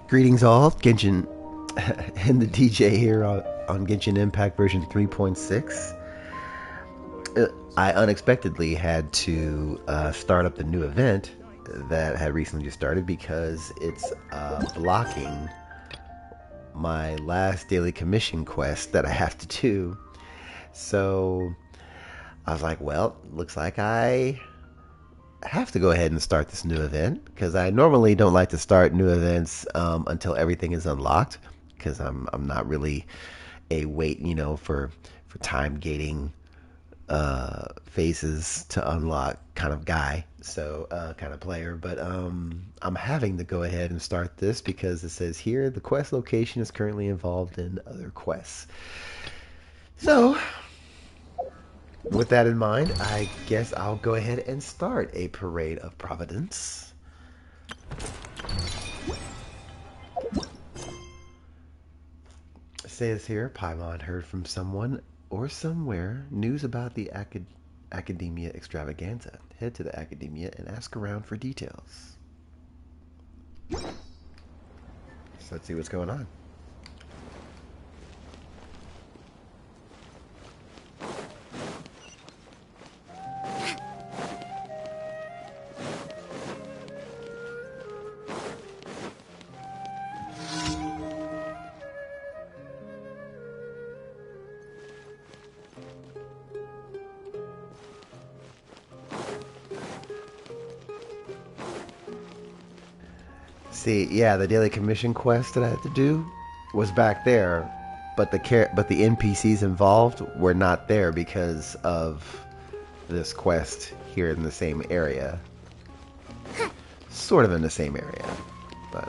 Greetings all, Genshin and the DJ here on Genshin Impact version 3.6. I unexpectedly had to start up the new event that had recently just started because it's blocking my last daily commission quest that I have to do. So I was like, well, looks like I have to go ahead and start this new event because I normally don't like to start new events until everything is unlocked because I'm not really a wait for time gating phases to unlock kind of guy, so kind of player. But I'm having to go ahead and start this because it says here the quest location is currently involved in other quests. So with that in mind, I guess I'll go ahead and start a parade of Providence. It says here, Paimon heard from someone or somewhere news about the Academia Extravaganza. Head to the Academia and ask around for details. So let's see what's going on. See, yeah, the daily commission quest that I had to do was back there, but the NPCs involved were not there because of this quest here in the same area. Sort of in the same area, but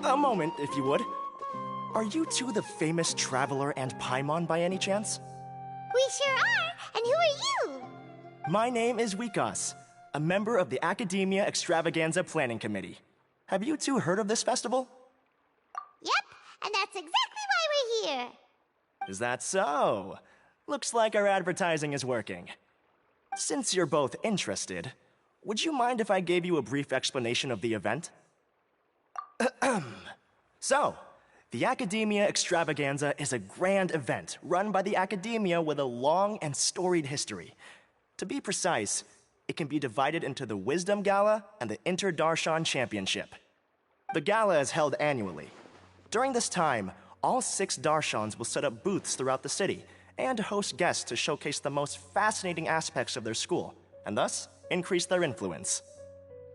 a moment, if you would. Are you two the famous Traveler and Paimon by any chance? We sure are, and who are you? My name is Wikas, a member of the Academia Extravaganza Planning Committee. Have you two heard of this festival? Yep, and that's exactly why we're here. Is that so? Looks like our advertising is working. Since you're both interested, would you mind if I gave you a brief explanation of the event? So, the Academia Extravaganza is a grand event run by the Academia with a long and storied history. To be precise, it can be divided into the Wisdom Gala and the Inter-Darshan Championship. The gala is held annually. During this time, all 6 Darshans will set up booths throughout the city and host guests to showcase the most fascinating aspects of their school, and thus increase their influence.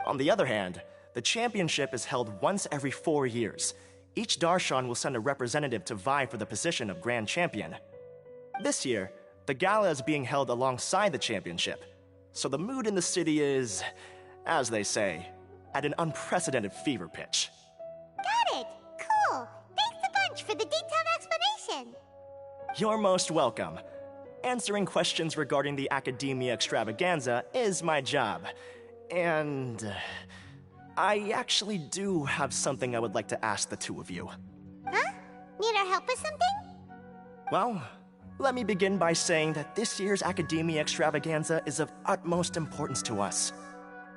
On the other hand, the championship is held once every 4 years. Each Darshan will send a representative to vie for the position of Grand Champion. This year, the gala is being held alongside the championship, so the mood in the city is, as they say, at an unprecedented fever pitch. Got it! Cool! Thanks a bunch for the detailed explanation. You're most welcome. Answering questions regarding the Academia Extravaganza is my job. And I actually do have something I would like to ask the two of you. Huh? Need our help with something? Well, let me begin by saying that this year's Academia Extravaganza is of utmost importance to us.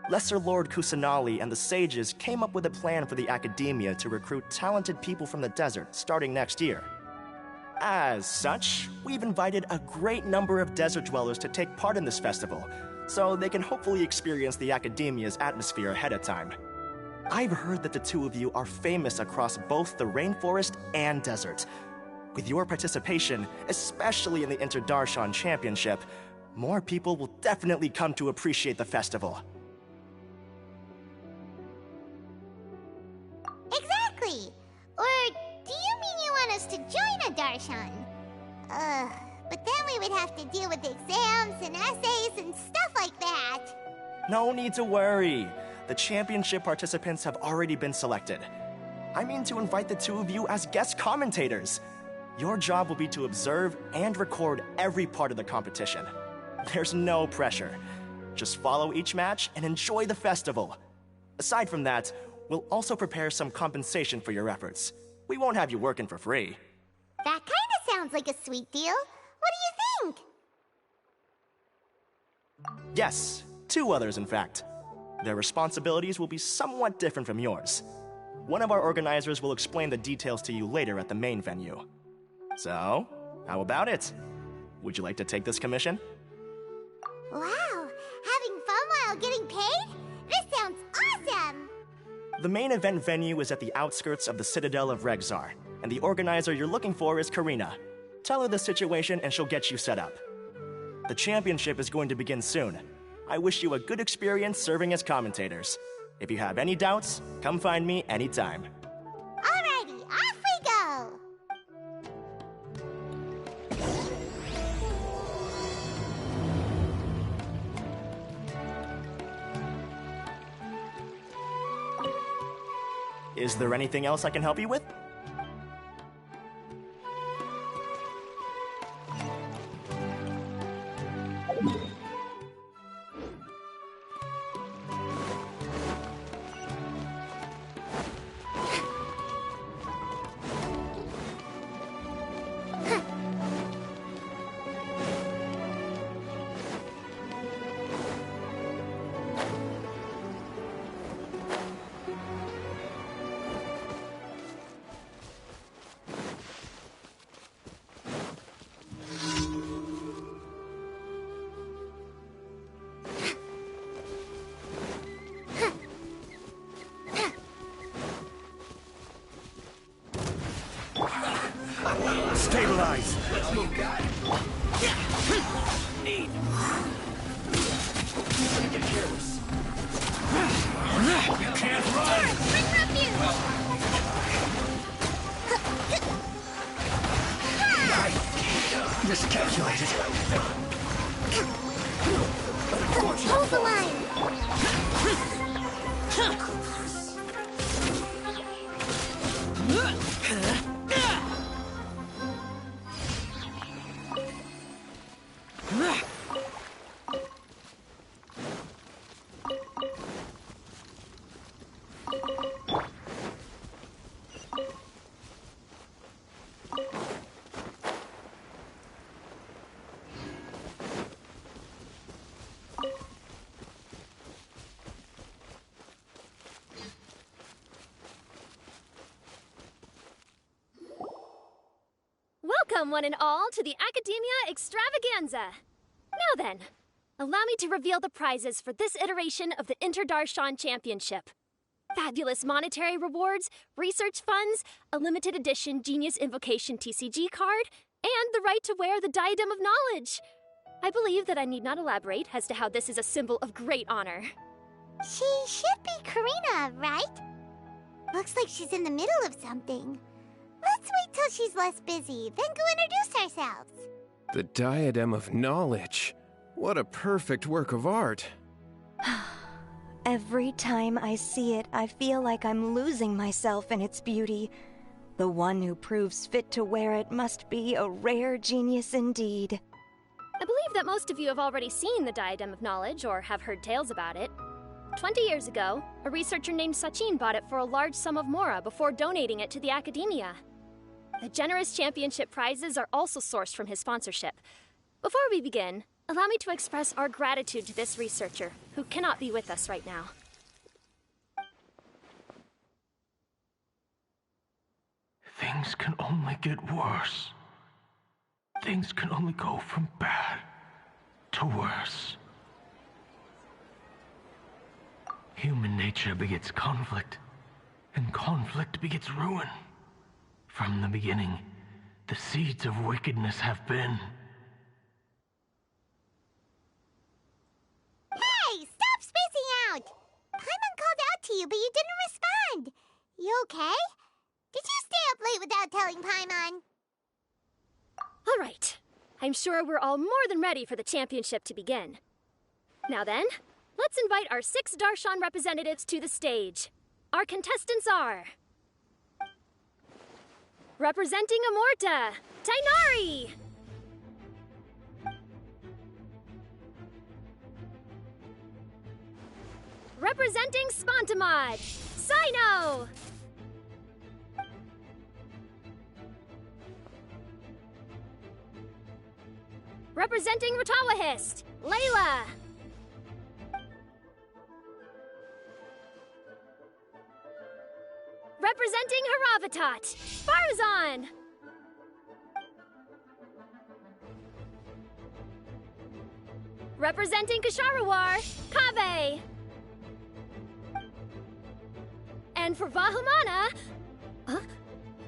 Lesser Lord Kusanali and the sages came up with a plan for the Academia to recruit talented people from the desert starting next year. As such, we've invited a great number of desert dwellers to take part in this festival, so they can hopefully experience the Academia's atmosphere ahead of time. I've heard that the two of you are famous across both the rainforest and desert. With your participation, especially in the Inter-Darshan Championship, more people will definitely come to appreciate the festival. Exactly! Or do you mean you want us to join a Darshan? But then we would have to deal with exams and essays and stuff like that. No need to worry. The championship participants have already been selected. I mean to invite the two of you as guest commentators. Your job will be to observe and record every part of the competition. There's no pressure. Just follow each match and enjoy the festival. Aside from that, we'll also prepare some compensation for your efforts. We won't have you working for free. That kinda sounds like a sweet deal. What do you think? Yes, two others in fact. Their responsibilities will be somewhat different from yours. One of our organizers will explain the details to you later at the main venue. So, how about it? Would you like to take this commission? Wow, having fun while getting paid? This sounds awesome! The main event venue is at the outskirts of the Citadel of Regzar, and the organizer you're looking for is Karina. Tell her the situation and she'll get you set up. The championship is going to begin soon. I wish you a good experience serving as commentators. If you have any doubts, come find me anytime. Alrighty, off we go! Is there anything else I can help you with? Stabilize! Need. Get careless. You can't run! Bring refuge! Miscalculated. Hold the line! Welcome, one and all, to the Academia Extravaganza! Now then, allow me to reveal the prizes for this iteration of the Interdarshan Championship. Fabulous monetary rewards, research funds, a limited edition Genius Invocation TCG card, and the right to wear the Diadem of Knowledge. I believe that I need not elaborate as to how this is a symbol of great honor. She should be Karina, right? Looks like she's in the middle of something. Let's wait till she's less busy, then go introduce ourselves. The Diadem of Knowledge. What a perfect work of art. Every time I see it, I feel like I'm losing myself in its beauty. The one who proves fit to wear it must be a rare genius indeed. I believe that most of you have already seen the Diadem of Knowledge or have heard tales about it. 20 years ago, a researcher named Sachin bought it for a large sum of mora before donating it to the Academia. The generous championship prizes are also sourced from his sponsorship. Before we begin, allow me to express our gratitude to this researcher, who cannot be with us right now. Things can only get worse. Things can only go from bad to worse. Human nature begets conflict, and conflict begets ruin. From the beginning, the seeds of wickedness have been. Hey, stop spacing out! Paimon called out to you, but you didn't respond. You okay? Did you stay up late without telling Paimon? All right. I'm sure we're all more than ready for the championship to begin. Now then, Let's invite our 6 Darshan representatives to the stage. Our contestants are... Representing Amorta, Tainari! Representing Spontamod, Sino! Representing Ratawahist, Layla! Representing Haravatat, Farazan! Representing Kasharawar, Kaveh! And for Vahumana...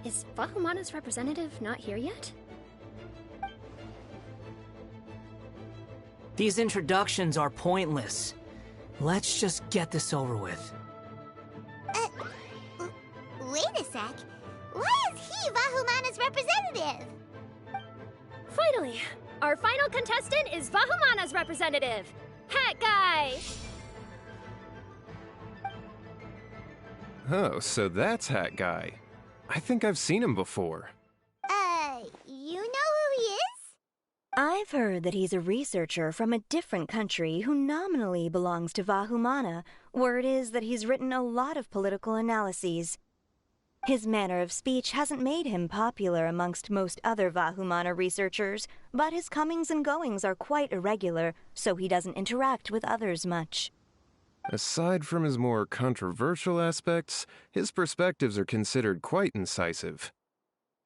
Is Vahumana's representative not here yet? These introductions are pointless. Let's just get this over with. Wait a sec. Why is he Vahumana's representative? Finally, our final contestant is Vahumana's representative, Hat Guy! Oh, so that's Hat Guy. I think I've seen him before. You know who he is? I've heard that he's a researcher from a different country who nominally belongs to Vahumana. Word is that he's written a lot of political analyses. His manner of speech hasn't made him popular amongst most other Vahumana researchers, but his comings and goings are quite irregular, so he doesn't interact with others much. Aside from his more controversial aspects, his perspectives are considered quite incisive.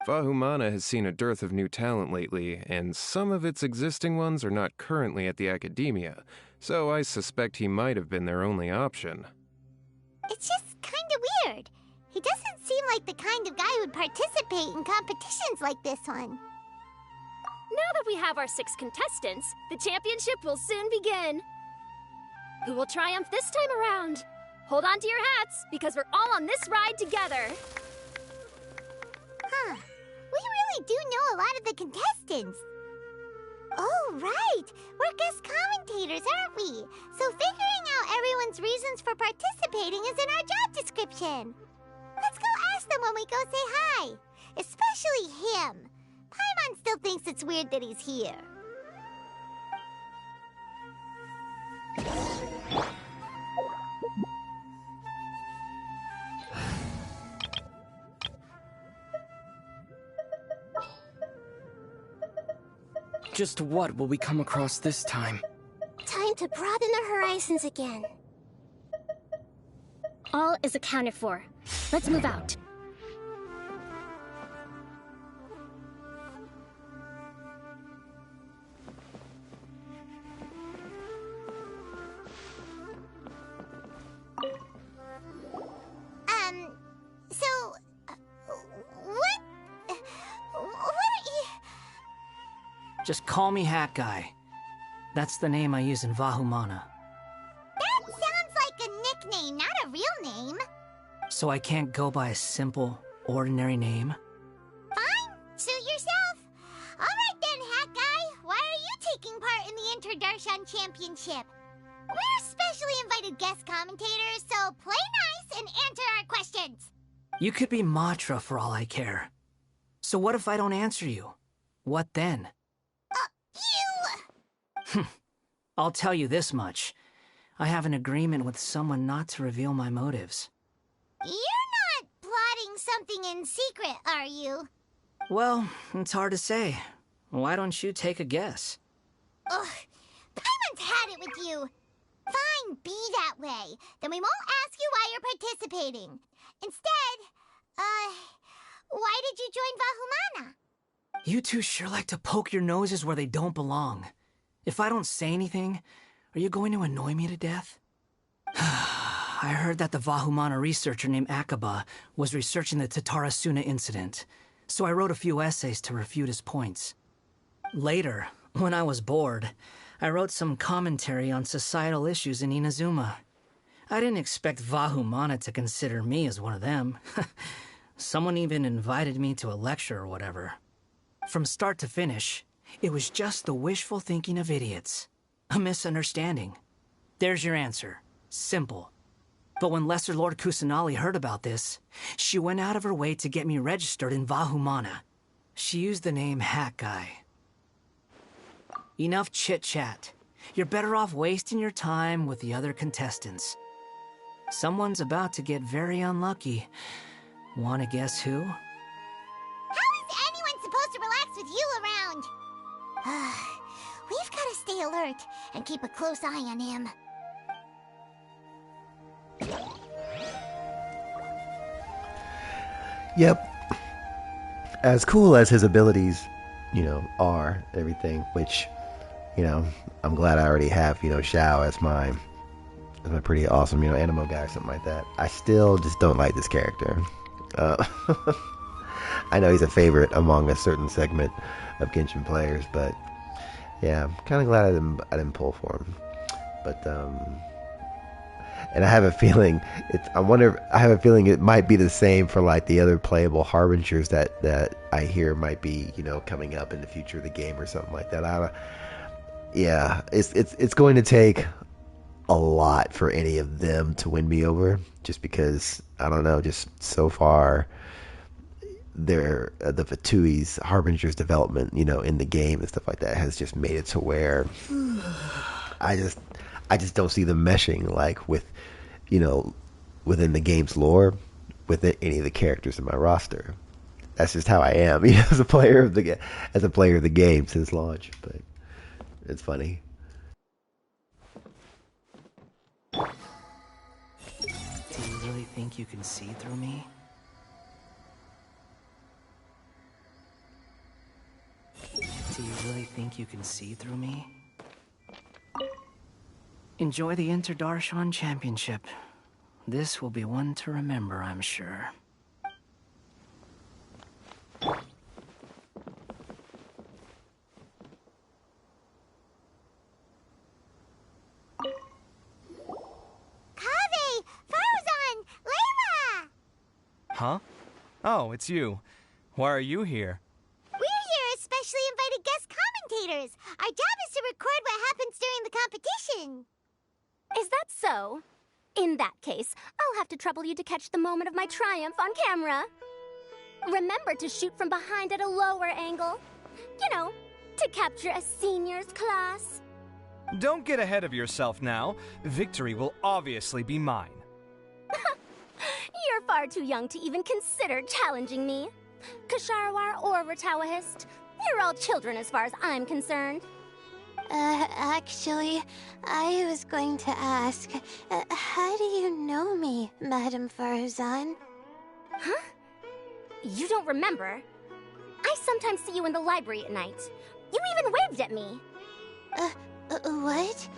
Vahumana has seen a dearth of new talent lately, and some of its existing ones are not currently at the Academia, so I suspect he might have been their only option. It's just kinda weird. He doesn't seem like the kind of guy who'd participate in competitions like this one. Now that we have our 6 contestants, the championship will soon begin. Who will triumph this time around? Hold on to your hats, because we're all on this ride together. Huh. We really do know a lot of the contestants. Oh, right. We're guest commentators, aren't we? So figuring out everyone's reasons for participating is in our job description. Let's go ask them when we go say hi. Especially him. Paimon still thinks it's weird that he's here. Just what will we come across this time? Time to broaden the horizons again. All is accounted for. Let's move out. Just call me Hat Guy. That's the name I use in Vahumana. That sounds like a nickname, not a real name. So I can't go by a simple, ordinary name? Fine, suit yourself. All right then, Hat Guy. Why are you taking part in the Inter-Darshan Championship? We're specially invited guest commentators, so play nice and answer our questions. You could be Matra for all I care. So what if I don't answer you? What then? I'll tell you this much. I have an agreement with someone not to reveal my motives. You're not plotting something in secret, are you? Well, it's hard to say. Why don't you take a guess? Ugh, Paimon's had it with you. Fine, be that way. Then we won't ask you why you're participating. Instead, why did you join Vahumana? You two sure like to poke your noses where they don't belong. If I don't say anything, are you going to annoy me to death? I heard that the Vahumana researcher named Akaba was researching the Tatarasuna incident, so I wrote a few essays to refute his points. Later, when I was bored, I wrote some commentary on societal issues in Inazuma. I didn't expect Vahumana to consider me as one of them. Someone even invited me to a lecture or whatever. From start to finish, it was just the wishful thinking of idiots. A misunderstanding. There's your answer. Simple. But when Lesser Lord Kusanali heard about this, she went out of her way to get me registered in Vahumana. She used the name Hat Guy. Enough chit-chat. You're better off wasting your time with the other contestants. Someone's about to get very unlucky. Wanna guess who? How is anyone supposed to relax with you around? We've got to stay alert and keep a close eye on him. Yep. As cool as his abilities, are, everything, which, I'm glad I already have, Xiao as my pretty awesome, animo guy or something like that. I still just don't like this character. I know he's a favorite among a certain segment of Genshin players, but yeah, I'm kind of glad I didn't pull for him. But and I have a feeling it might be the same for like the other playable harbingers that I hear might be coming up in the future of the game or something like that. It's going to take a lot for any of them to win me over, just because I don't know, just so far the Fatui's Harbinger's development, in the game and stuff like that has just made it to where I just don't see them meshing like with, within the game's lore with any of the characters in my roster. That's just how I am, as a player of the game since launch. But it's funny. Do you really think you can see through me? Do you really think you can see through me? Enjoy the Interdarshan Championship. This will be one to remember, I'm sure. Kaveh! Farzan! Layla! Huh? Oh, it's you. Why are you here? We're here as specially invited guest commentators. Our job is to record what happens during the competition. Is that so? In that case, I'll have to trouble you to catch the moment of my triumph on camera. Remember to shoot from behind at a lower angle. To capture a seniors class. Don't get ahead of yourself now. Victory will obviously be mine. You're far too young to even consider challenging me. Kasharwar or Ratawahist, you're all children as far as I'm concerned. Actually, I was going to ask, how do you know me, Madame Farzan? Huh? You don't remember? I sometimes see you in the library at night. You even waved at me. What?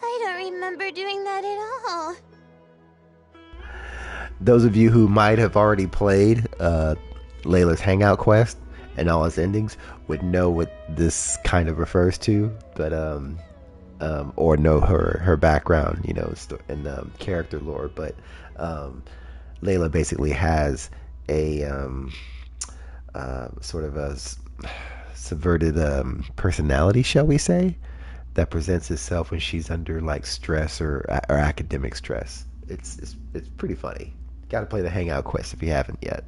I don't remember doing that at all. Those of you who might have already played Layla's Hangout quest and all its endings would know what this kind of refers to, but or know her background, and character lore. But Layla basically has a sort of a subverted personality, shall we say, that presents itself when she's under like stress or academic stress. It's pretty funny. Got to play the Hangout quest if you haven't yet.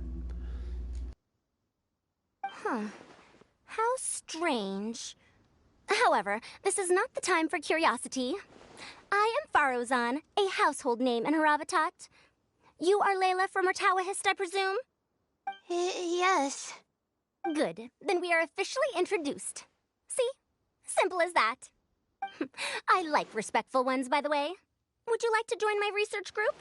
Huh. How strange. However, this is not the time for curiosity. I am Farozan, a household name in Haravatat. You are Layla from Ratawahist, I presume? Yes. Good. Then we are officially introduced. See? Simple as that. I like respectful ones, by the way. Would you like to join my research group?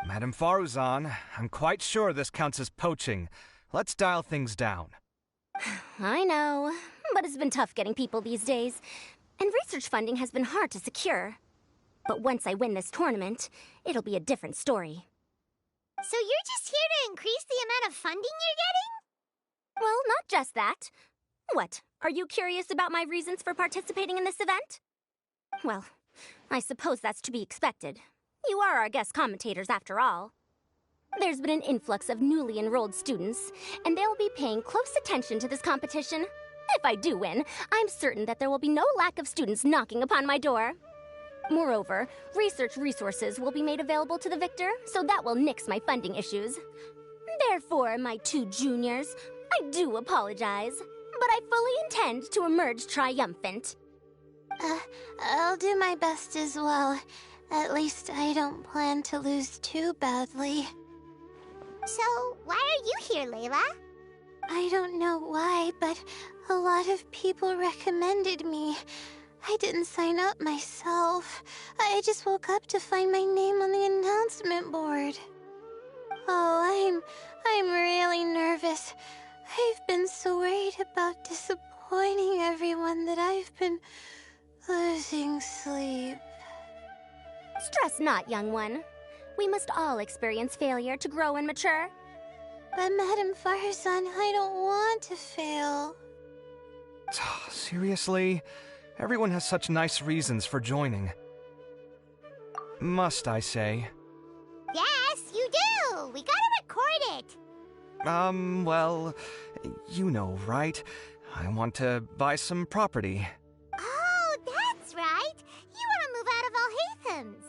Madame Faruzan, I'm quite sure this counts as poaching. Let's dial things down. I know, but it's been tough getting people these days. And research funding has been hard to secure. But once I win this tournament, it'll be a different story. So you're just here to increase the amount of funding you're getting? Well, not just that. What, are you curious about my reasons for participating in this event? Well, I suppose that's to be expected. You are our guest commentators, after all. There's been an influx of newly enrolled students, and they'll be paying close attention to this competition. If I do win, I'm certain that there will be no lack of students knocking upon my door. Moreover, research resources will be made available to the victor, so that will nix my funding issues. Therefore, my two juniors, I do apologize, but I fully intend to emerge triumphant. I'll do my best as well. At least I don't plan to lose too badly. So, why are you here, Layla? I don't know why, but a lot of people recommended me. I didn't sign up myself. I just woke up to find my name on the announcement board. Oh, I'm really nervous. I've been so worried about disappointing everyone that I've been losing sleep. Stress not, young one. We must all experience failure to grow and mature. But Madame Farzan, I don't want to fail. Seriously? Everyone has such nice reasons for joining. Must I say? Yes, you do! We gotta record it! Well, you know, right? I want to buy some property. Oh, that's right! You want to move out of Alhatham's!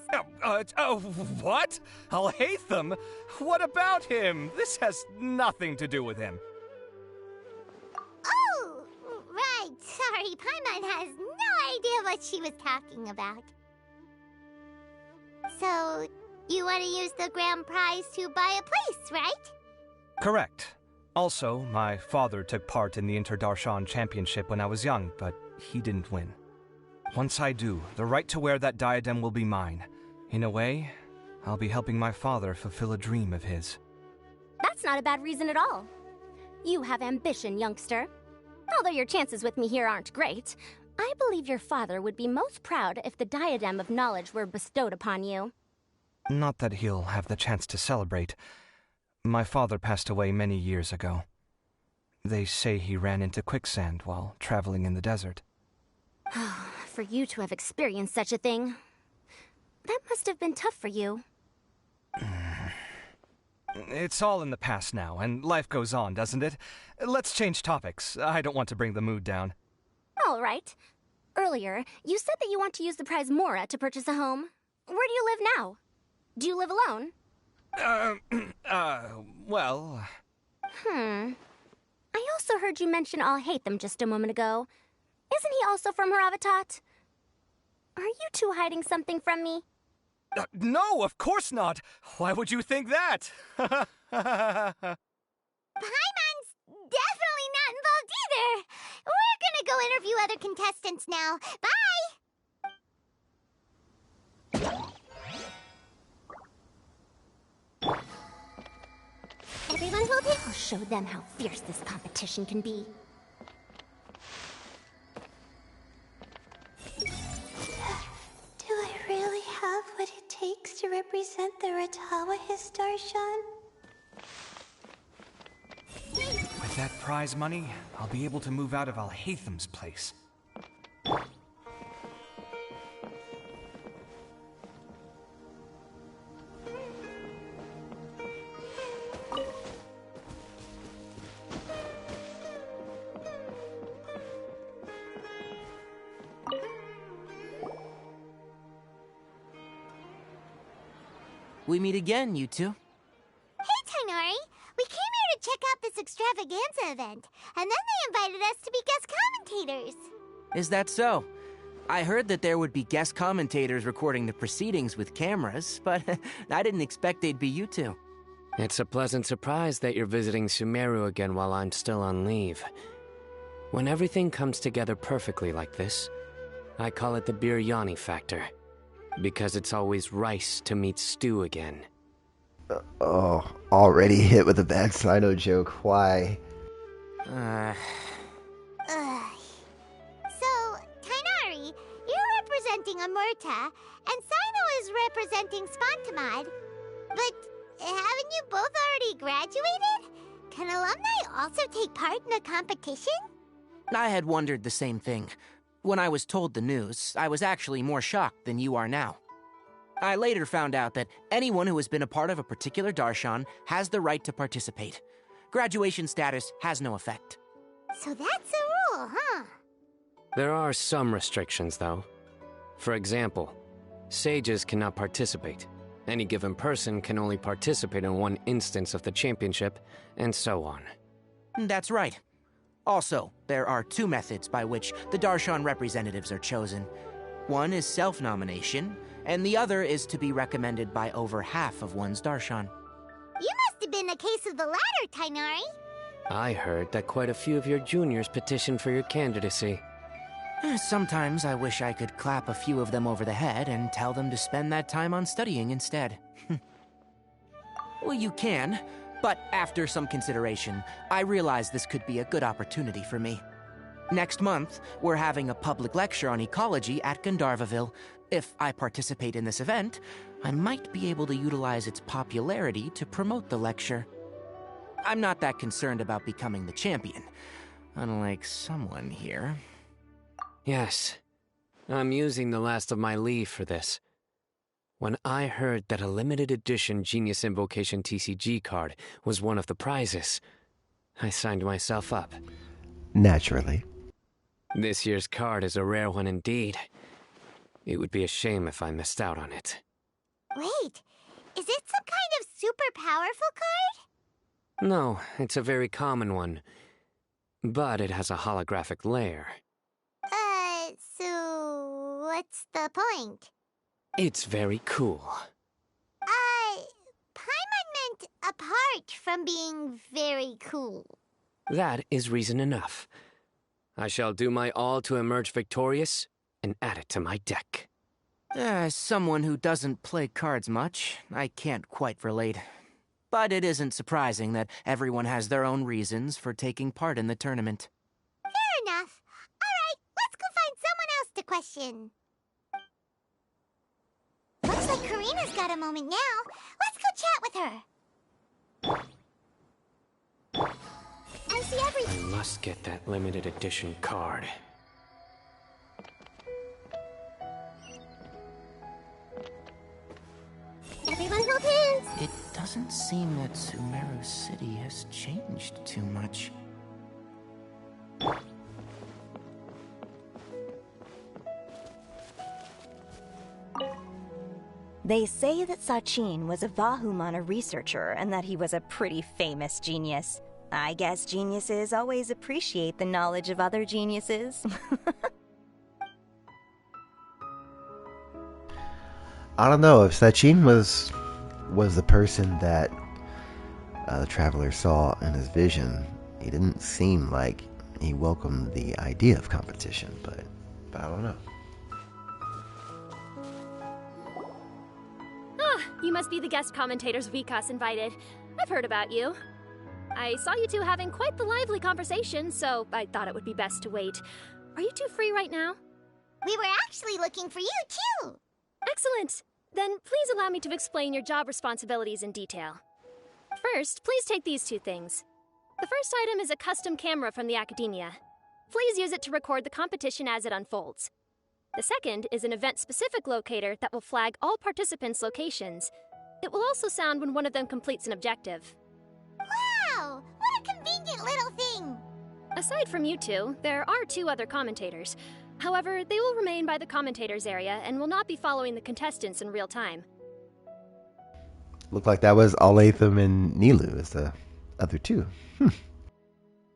What? Alhaitham? What about him? This has nothing to do with him. Oh, right. Sorry, Paimon has no idea what she was talking about. So, you want to use the grand prize to buy a place, right? Correct. Also, my father took part in the Interdarshan Championship when I was young, but he didn't win. Once I do, the right to wear that diadem will be mine. In a way, I'll be helping my father fulfill a dream of his. That's not a bad reason at all. You have ambition, youngster. Although your chances with me here aren't great, I believe your father would be most proud if the diadem of knowledge were bestowed upon you. Not that he'll have the chance to celebrate. My father passed away many years ago. They say he ran into quicksand while traveling in the desert. For you to have experienced such a thing, that must have been tough for you. It's all in the past now, and life goes on, doesn't it? Let's change topics. I don't want to bring the mood down. All right. Earlier, you said that you want to use the prize Mora to purchase a home. Where do you live now? Do you live alone? Well... I also heard you mention Alhaitham just a moment ago. Isn't he also from Haravatat? Are you two hiding something from me? No, of course not! Why would you think that? Paimon's definitely not involved either! We're gonna go interview other contestants now. Bye! Everyone hold it. I'll show them how fierce this competition can be. Do I really have what it takes to represent the Ratawa Histarshan? With that prize money, I'll be able to move out of Alhaitham's place. We meet again, you two. Hey, Tainari! We came here to check out this extravaganza event, and then they invited us to be guest commentators. Is that so? I heard that there would be guest commentators recording the proceedings with cameras, but I didn't expect they'd be you two. It's a pleasant surprise that you're visiting Sumeru again while I'm still on leave. When everything comes together perfectly like this, I call it the biryani factor. Because it's always rice to meet stew again. Oh, already hit with a bad Sino joke. Why? So, Tainari, you're representing Amurta, and Sino is representing Spantamad. But haven't you both already graduated? Can alumni also take part in a competition? I had wondered the same thing. When I was told the news, I was actually more shocked than you are now. I later found out that anyone who has been a part of a particular darshan has the right to participate. Graduation status has no effect. So that's the rule, huh? There are some restrictions, though. For example, sages cannot participate. Any given person can only participate in one instance of the championship, and so on. That's right. Also, there are two methods by which the Darshan representatives are chosen. One is self-nomination, and the other is to be recommended by over half of one's Darshan. You must have been a case of the latter, Tainari. I heard that quite a few of your juniors petitioned for your candidacy. Sometimes I wish I could clap a few of them over the head and tell them to spend that time on studying instead. Well, you can, but after some consideration, I realize this could be a good opportunity for me. Next month, we're having a public lecture on ecology at Gandharvaville. If I participate in this event, I might be able to utilize its popularity to promote the lecture. I'm not that concerned about becoming the champion, unlike someone here. Yes, I'm using the last of my leave for this. When I heard that a limited edition Genius Invocation TCG card was one of the prizes, I signed myself up. Naturally. This year's card is a rare one indeed. It would be a shame if I missed out on it. Wait, is it some kind of super powerful card? No, it's a very common one. But it has a holographic layer. So what's the point? It's very cool. Paimon meant apart from being very cool. That is reason enough. I shall do my all to emerge victorious and add it to my deck. As someone who doesn't play cards much, I can't quite relate. But it isn't surprising that everyone has their own reasons for taking part in the tournament. Fair enough. All right, let's go find someone else to question. Looks like Karina's got a moment now. Let's go chat with her. I see everything. I must get that limited edition card. Everyone hold hands. It doesn't seem that Sumeru City has changed too much. They say that Sachin was a Vahumana researcher and that he was a pretty famous genius. I guess geniuses always appreciate the knowledge of other geniuses. I don't know if Sachin was the person that the traveler saw in his vision. He didn't seem like he welcomed the idea of competition, but I don't know. You must be the guest commentators Vikas invited. I've heard about you. I saw you two having quite the lively conversation, so I thought it would be best to wait. Are you two free right now? We were actually looking for you, too. Excellent. Then please allow me to explain your job responsibilities in detail. First, please take these two things. The first item is a custom camera from the Academia. Please use it to record the competition as it unfolds. The second is an event-specific locator that will flag all participants' locations. It will also sound when one of them completes an objective. Wow! What a convenient little thing! Aside from you two, there are two other commentators. However, they will remain by the commentators area and will not be following the contestants in real time. Looked like that was Alatham and Nilu as the other two.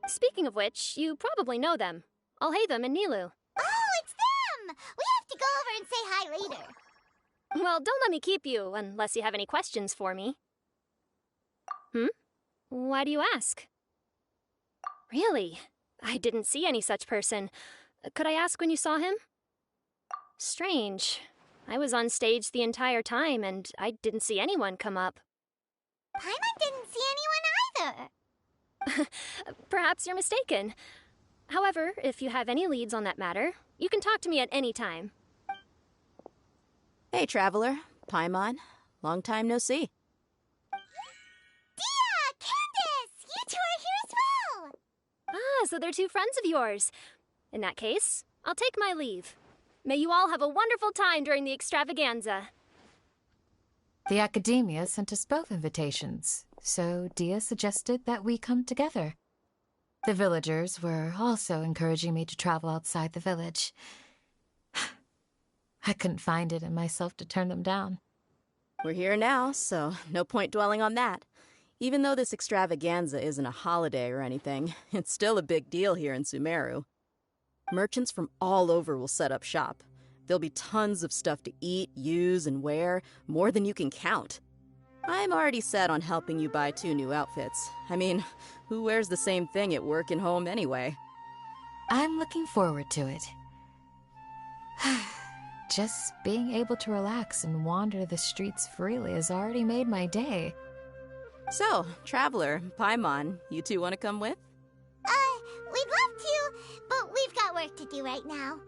Speaking of which, you probably know them. Alhaitham and Nilu. Oh, it's them! We have to go over and say hi later. Well, don't let me keep you, unless you have any questions for me. Why do you ask? Really? I didn't see any such person. Could I ask when you saw him? Strange. I was on stage the entire time, and I didn't see anyone come up. Paimon didn't see anyone either. Perhaps you're mistaken. However, if you have any leads on that matter, you can talk to me at any time. Hey, Traveler. Paimon. Long time no see. Dia! Candace! You two are here as well! Ah, so they're two friends of yours. In that case, I'll take my leave. May you all have a wonderful time during the extravaganza. The Academia sent us both invitations, so Dia suggested that we come together. The villagers were also encouraging me to travel outside the village. I couldn't find it in myself to turn them down. We're here now, so no point dwelling on that. Even though this extravaganza isn't a holiday or anything, it's still a big deal here in Sumeru. Merchants from all over will set up shop. There'll be tons of stuff to eat, use, and wear, more than you can count. I'm already set on helping you buy 2 new outfits. I mean, who wears the same thing at work and home anyway? I'm looking forward to it. Just being able to relax and wander the streets freely has already made my day. So, Traveler, Paimon, you two want to come with? We'd love to, but we've got work to do right now.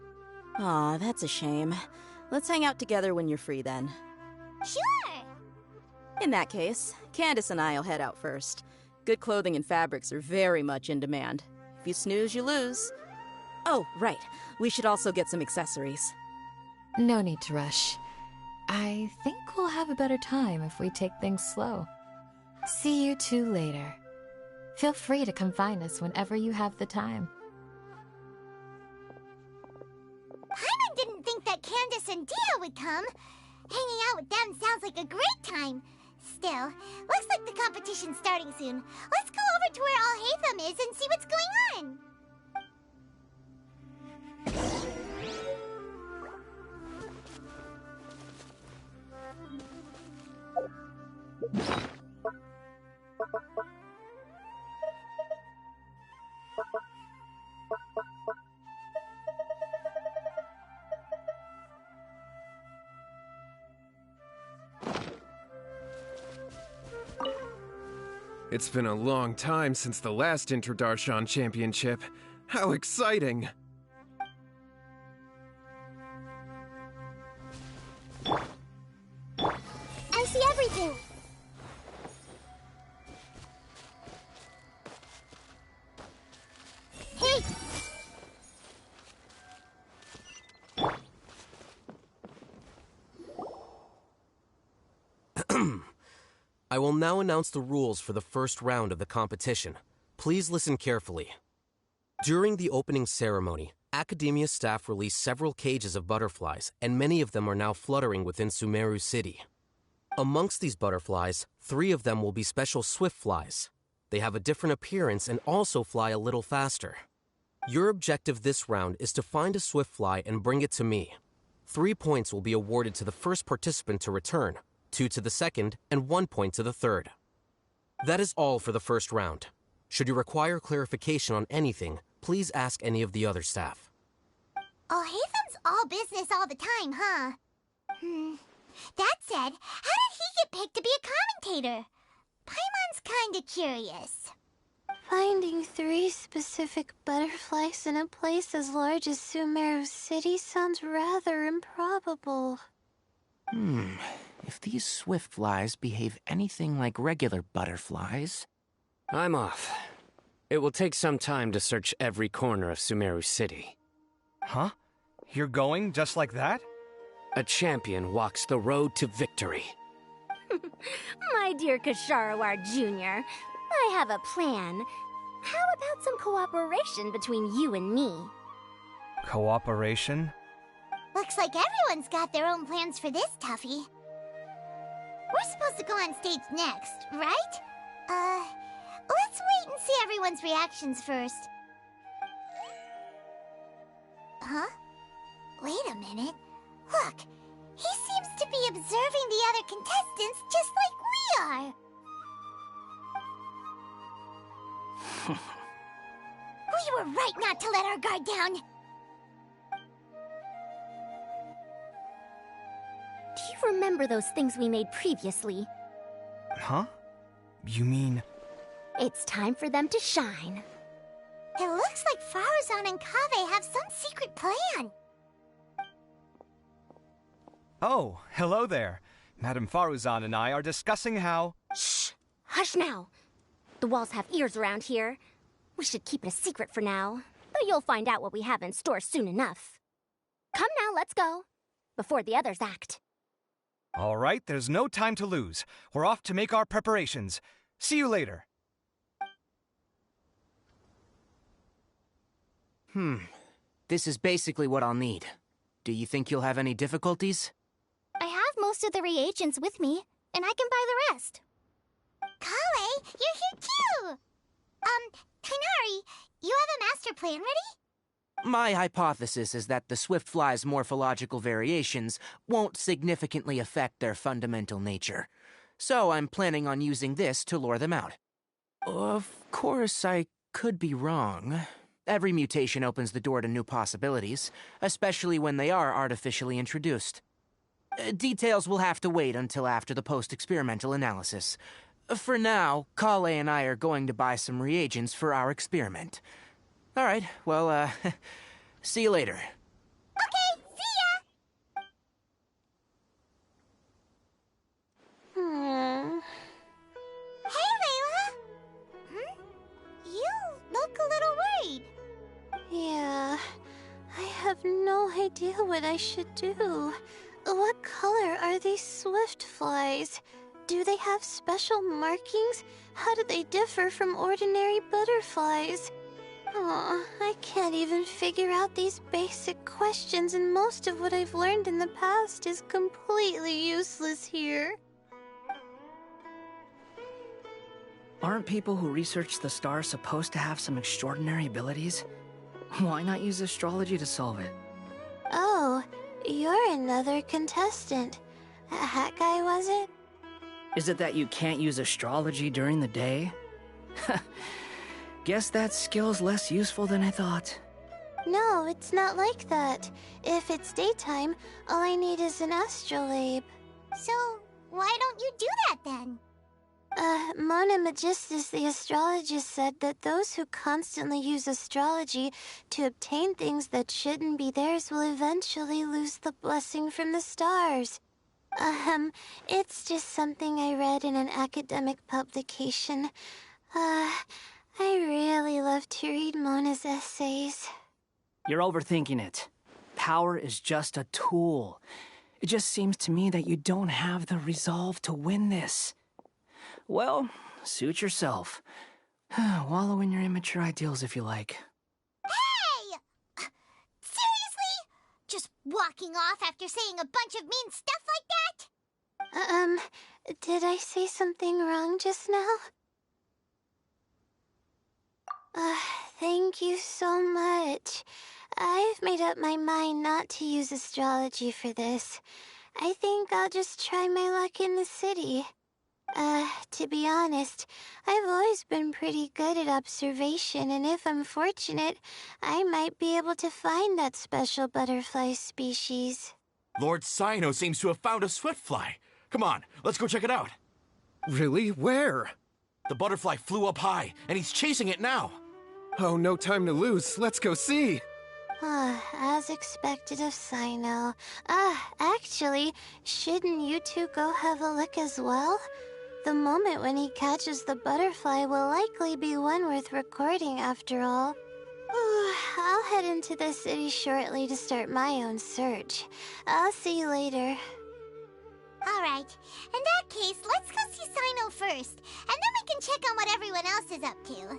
Aw, that's a shame. Let's hang out together when you're free then. Sure! In that case, Candace and I'll head out first. Good clothing and fabrics are very much in demand. If you snooze, you lose. Oh, right. We should also get some accessories. No need to rush. I think we'll have a better time if we take things slow. See you two later. Feel free to come find us whenever you have the time. Paimon didn't think that Candace and Dia would come. Hanging out with them sounds like a great time. Still, looks like the competition's starting soon. Let's go over to where Alhaitham is and see what's going on. It's been a long time since the last Interdarshan Championship. How exciting! I see everything. Hey! I will now announce the rules for the first round of the competition. Please listen carefully. During the opening ceremony, Academia staff released several cages of butterflies, and many of them are now fluttering within Sumeru City. Amongst these butterflies, 3 of them will be special swift flies. They have a different appearance and also fly a little faster. Your objective this round is to find a swift fly and bring it to me. 3 points will be awarded to the first participant to return, 2 to the second, and 1 point to the third. That is all for the first round. Should you require clarification on anything, please ask any of the other staff. Alhaitham's all business all the time, huh? That said, how did he get picked to be a commentator? Paimon's kinda curious. Finding 3 specific butterflies in a place as large as Sumeru City sounds rather improbable. If these swift flies behave anything like regular butterflies... I'm off. It will take some time to search every corner of Sumeru City. Huh? You're going just like that? A champion walks the road to victory. My dear Kasharawar Jr., I have a plan. How about some cooperation between you and me? Cooperation? Looks like everyone's got their own plans for this, Tuffy. We're supposed to go on stage next, right? Let's wait and see everyone's reactions first. Huh? Wait a minute. Look, he seems to be observing the other contestants just like we are. We were right not to let our guard down. Do you remember those things we made previously? Huh? You mean... It's time for them to shine. It looks like Faruzan and Kaveh have some secret plan. Oh, hello there. Madame Faruzan and I are discussing how... Shh! Hush now! The walls have ears around here. We should keep it a secret for now, but you'll find out what we have in store soon enough. Come now, let's go. Before the others act. All right, there's no time to lose. We're off to make our preparations. See you later. This is basically what I'll need. Do you think you'll have any difficulties? I have most of the reagents with me, and I can buy the rest. Kale, you're here too! Kainari, you have a master plan ready? My hypothesis is that the Swiftfly's morphological variations won't significantly affect their fundamental nature. So I'm planning on using this to lure them out. Of course, I could be wrong. Every mutation opens the door to new possibilities, especially when they are artificially introduced. Details will have to wait until after the post-experimental analysis. For now, Kale and I are going to buy some reagents for our experiment. All right, well, see you later. Okay, see ya! Hey, Layla! You look a little worried. Yeah, I have no idea what I should do. What color are these Swiftflies? Do they have special markings? How do they differ from ordinary butterflies? Aw, I can't even figure out these basic questions, and most of what I've learned in the past is completely useless here. Aren't people who research the stars supposed to have some extraordinary abilities? Why not use astrology to solve it? Oh, you're another contestant. That guy, was it? Is it that you can't use astrology during the day? Guess that skill's less useful than I thought. No, it's not like that. If it's daytime, all I need is an astrolabe. So, why don't you do that then? Mona Magistus, the astrologist, said that those who constantly use astrology to obtain things that shouldn't be theirs will eventually lose the blessing from the stars. It's just something I read in an academic publication. I really love to read Mona's essays. You're overthinking it. Power is just a tool. It just seems to me that you don't have the resolve to win this. Well, suit yourself. Wallow in your immature ideals if you like. Hey! Seriously? Just walking off after saying a bunch of mean stuff like that? Did I say something wrong just now? Thank you so much. I've made up my mind not to use astrology for this. I think I'll just try my luck in the city. To be honest, I've always been pretty good at observation, and if I'm fortunate, I might be able to find that special butterfly species. Lord Cyno seems to have found a Swiftfly. Come on, let's go check it out. Really? Where? The butterfly flew up high, and he's chasing it now. Oh, no time to lose. Let's go see. As expected of Cyno. Actually, shouldn't you two go have a look as well? The moment when he catches the butterfly will likely be one worth recording after all. I'll head into the city shortly to start my own search. I'll see you later. Alright, in that case, let's go see Cyno first, and then we can check on what everyone else is up to.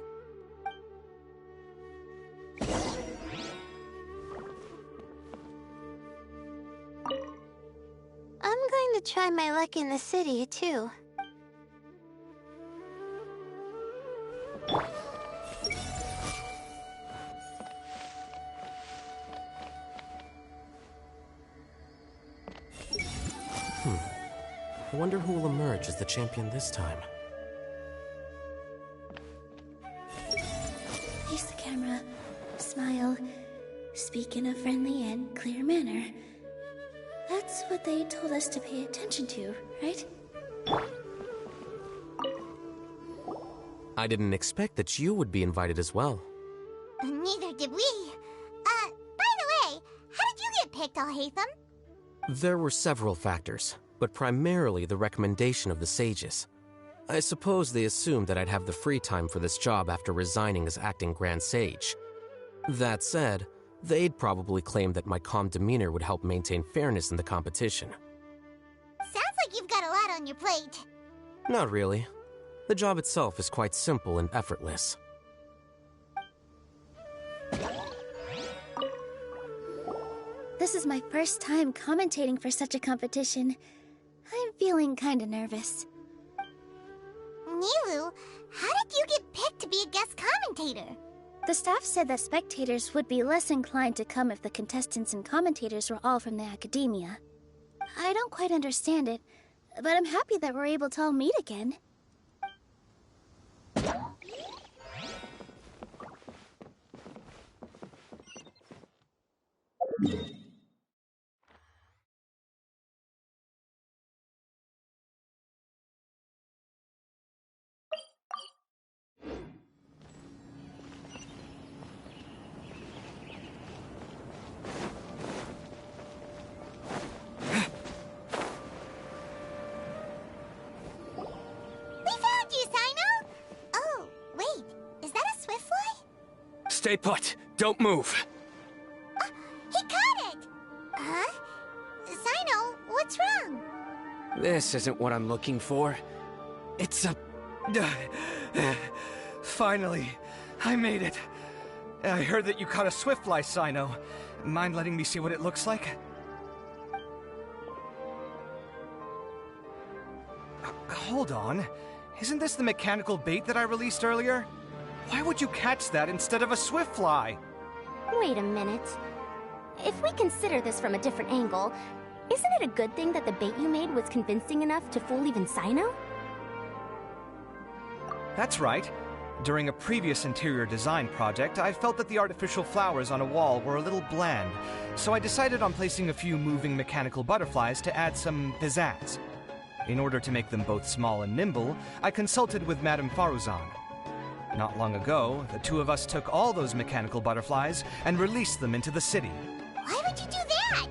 I'm going to try my luck in the city, too. I wonder who will emerge as the champion this time. Face the camera. Smile. Speak in a friendly and clear manner. That's what they told us to pay attention to, right? I didn't expect that you would be invited as well. Neither did we. By the way, how did you get picked, Alhaitham? There were several factors, but primarily the recommendation of the sages. I suppose they assumed that I'd have the free time for this job after resigning as acting Grand Sage. That said, they'd probably claim that my calm demeanor would help maintain fairness in the competition. Sounds like you've got a lot on your plate. Not really. The job itself is quite simple and effortless. This is my first time commentating for such a competition. I'm feeling kinda nervous. Nilu, how did you get picked to be a guest commentator? The staff said that spectators would be less inclined to come if the contestants and commentators were all from the academia. I don't quite understand it, but I'm happy that we're able to all meet again. Stay put. Don't move. He caught it! Huh? Sino, what's wrong? This isn't what I'm looking for. It's a... Finally, I made it. I heard that you caught a swiftfly, Sino. Mind letting me see what it looks like? Hold on. Isn't this the mechanical bait that I released earlier? Why would you catch that instead of a swiftfly? Wait a minute. If we consider this from a different angle, isn't it a good thing that the bait you made was convincing enough to fool even Sino? That's right. During a previous interior design project, I felt that the artificial flowers on a wall were a little bland, so I decided on placing a few moving mechanical butterflies to add some pizzazz. In order to make them both small and nimble, I consulted with Madame Faruzan. Not long ago, the two of us took all those mechanical butterflies and released them into the city. Why would you do that?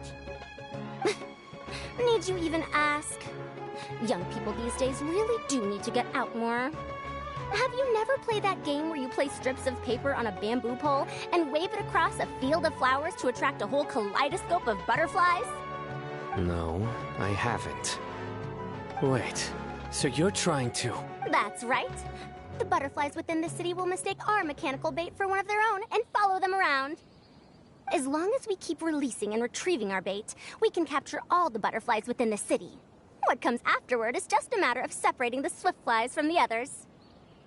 Need you even ask? Young people these days really do need to get out more. Have you never played that game where you place strips of paper on a bamboo pole and wave it across a field of flowers to attract a whole kaleidoscope of butterflies? No, I haven't. Wait, so you're trying to... That's right. The butterflies within the city will mistake our mechanical bait for one of their own and follow them around. As long as we keep releasing and retrieving our bait, we can capture all the butterflies within the city. What comes afterward is just a matter of separating the swift flies from the others.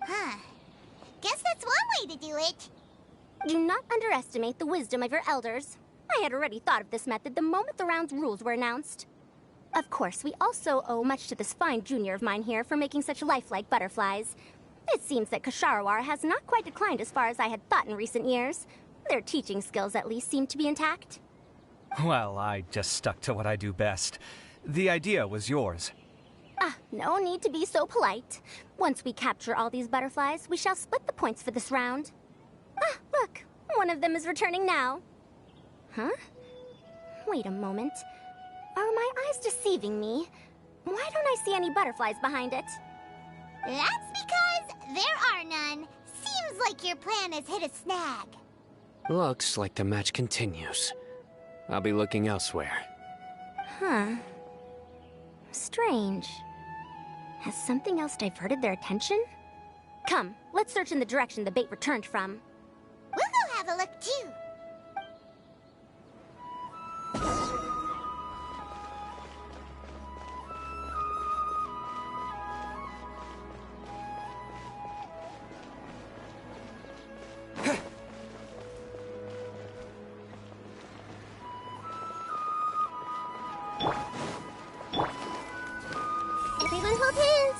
Huh. Guess that's one way to do it. Do not underestimate the wisdom of your elders. I had already thought of this method the moment the round's rules were announced. Of course, we also owe much to this fine junior of mine here for making such lifelike butterflies. It seems that Kasharawar has not quite declined as far as I had thought in recent years. Their teaching skills at least seem to be intact. Well, I just stuck to what I do best. The idea was yours. No need to be so polite. Once we capture all these butterflies, we shall split the points for this round. Look, one of them is returning now. Huh? Wait a moment. Are my eyes deceiving me? Why don't I see any butterflies behind it? That's because there are none. Seems like your plan has hit a snag. Looks like the match continues. I'll be looking elsewhere. Huh. Strange. Has something else diverted their attention? Come, let's search in the direction the bait returned from. We'll go have a look too. Everyone hold hands!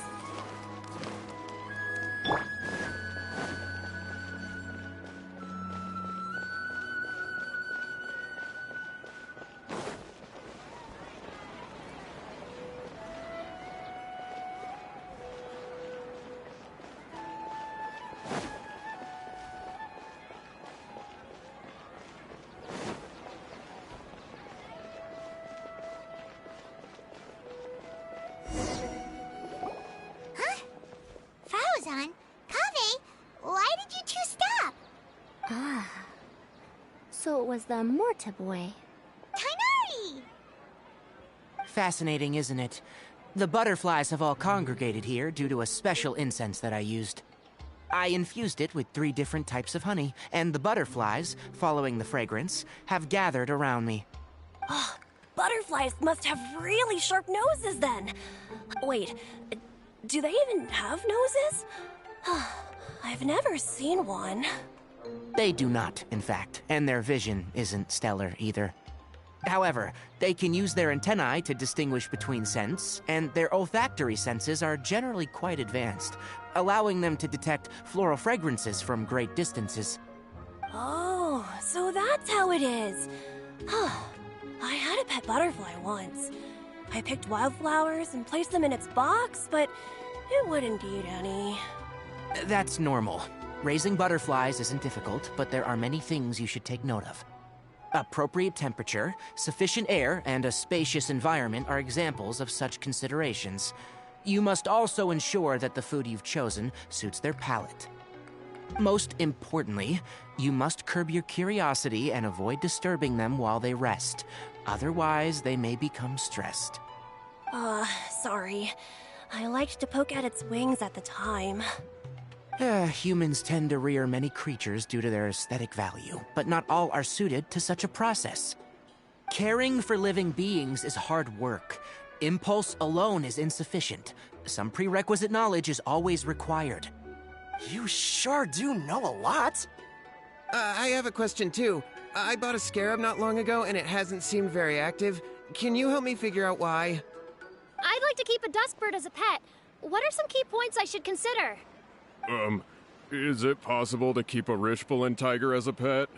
Faruzan, Kaveh, why did you two stop? So it was the Morta boy. Kainari! Fascinating, isn't it? The butterflies have all congregated here due to a special incense that I used. I infused it with 3 different types of honey, and the butterflies, following the fragrance, have gathered around me. Oh, butterflies must have really sharp noses then. Wait, do they even have noses? I've never seen one. They do not, in fact, and their vision isn't stellar either. However, they can use their antennae to distinguish between scents, and their olfactory senses are generally quite advanced, allowing them to detect floral fragrances from great distances. Oh, so that's how it is. I had a pet butterfly once. I picked wildflowers and placed them in its box, but it wouldn't eat any. That's normal. Raising butterflies isn't difficult, but there are many things you should take note of. Appropriate temperature, sufficient air, and a spacious environment are examples of such considerations. You must also ensure that the food you've chosen suits their palate. Most importantly, you must curb your curiosity and avoid disturbing them while they rest. Otherwise, they may become stressed. Sorry. I liked to poke at its wings at the time. Humans tend to rear many creatures due to their aesthetic value, but not all are suited to such a process. Caring for living beings is hard work. Impulse alone is insufficient. Some prerequisite knowledge is always required. You sure do know a lot. I have a question too. I bought a scarab not long ago and it hasn't seemed very active. Can you help me figure out why? I'd like to keep a duskbird as a pet. What are some key points I should consider? Is it possible to keep a Rishbalin tiger as a pet?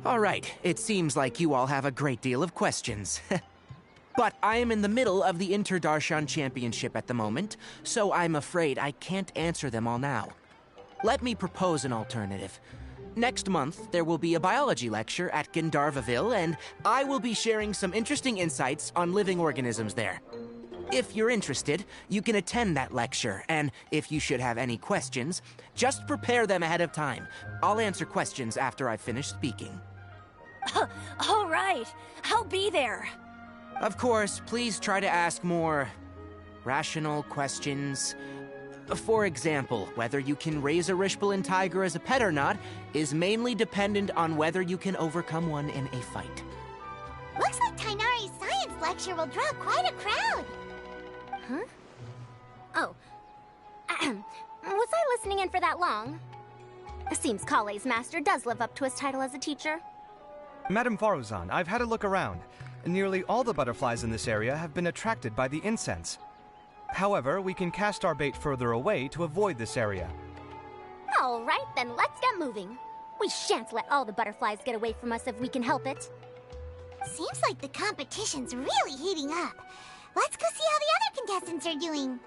All right, it seems like you all have a great deal of questions. But I am in the middle of the Inter-Darshan Championship at the moment, so I'm afraid I can't answer them all now. Let me propose an alternative. Next month, there will be a biology lecture at Gandharvaville, and I will be sharing some interesting insights on living organisms there. If you're interested, you can attend that lecture, and if you should have any questions, just prepare them ahead of time. I'll answer questions after I've finished speaking. All right, I'll be there. Of course, please try to ask more rational questions. For example, whether you can raise a Rishbalin tiger as a pet or not is mainly dependent on whether you can overcome one in a fight. Looks like Tainari's science lecture will draw quite a crowd. Huh? Oh. Was I listening in for that long? Seems Kale's master does live up to his title as a teacher. Madame Faruzan, I've had a look around. Nearly all the butterflies in this area have been attracted by the incense. However, we can cast our bait further away to avoid this area. All right, then let's get moving. We shan't let all the butterflies get away from us if we can help it. Seems like the competition's really heating up. Let's go see how the other contestants are doing.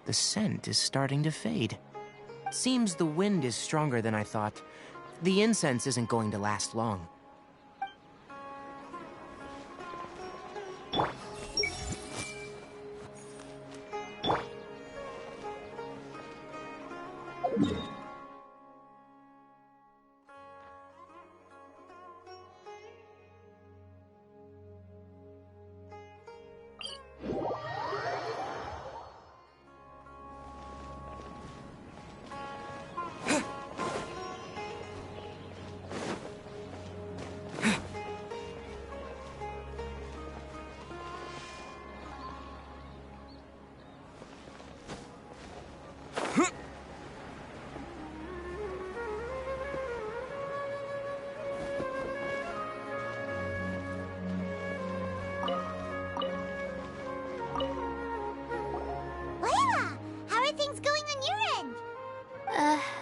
The scent is starting to fade. Seems the wind is stronger than I thought. The incense isn't going to last long.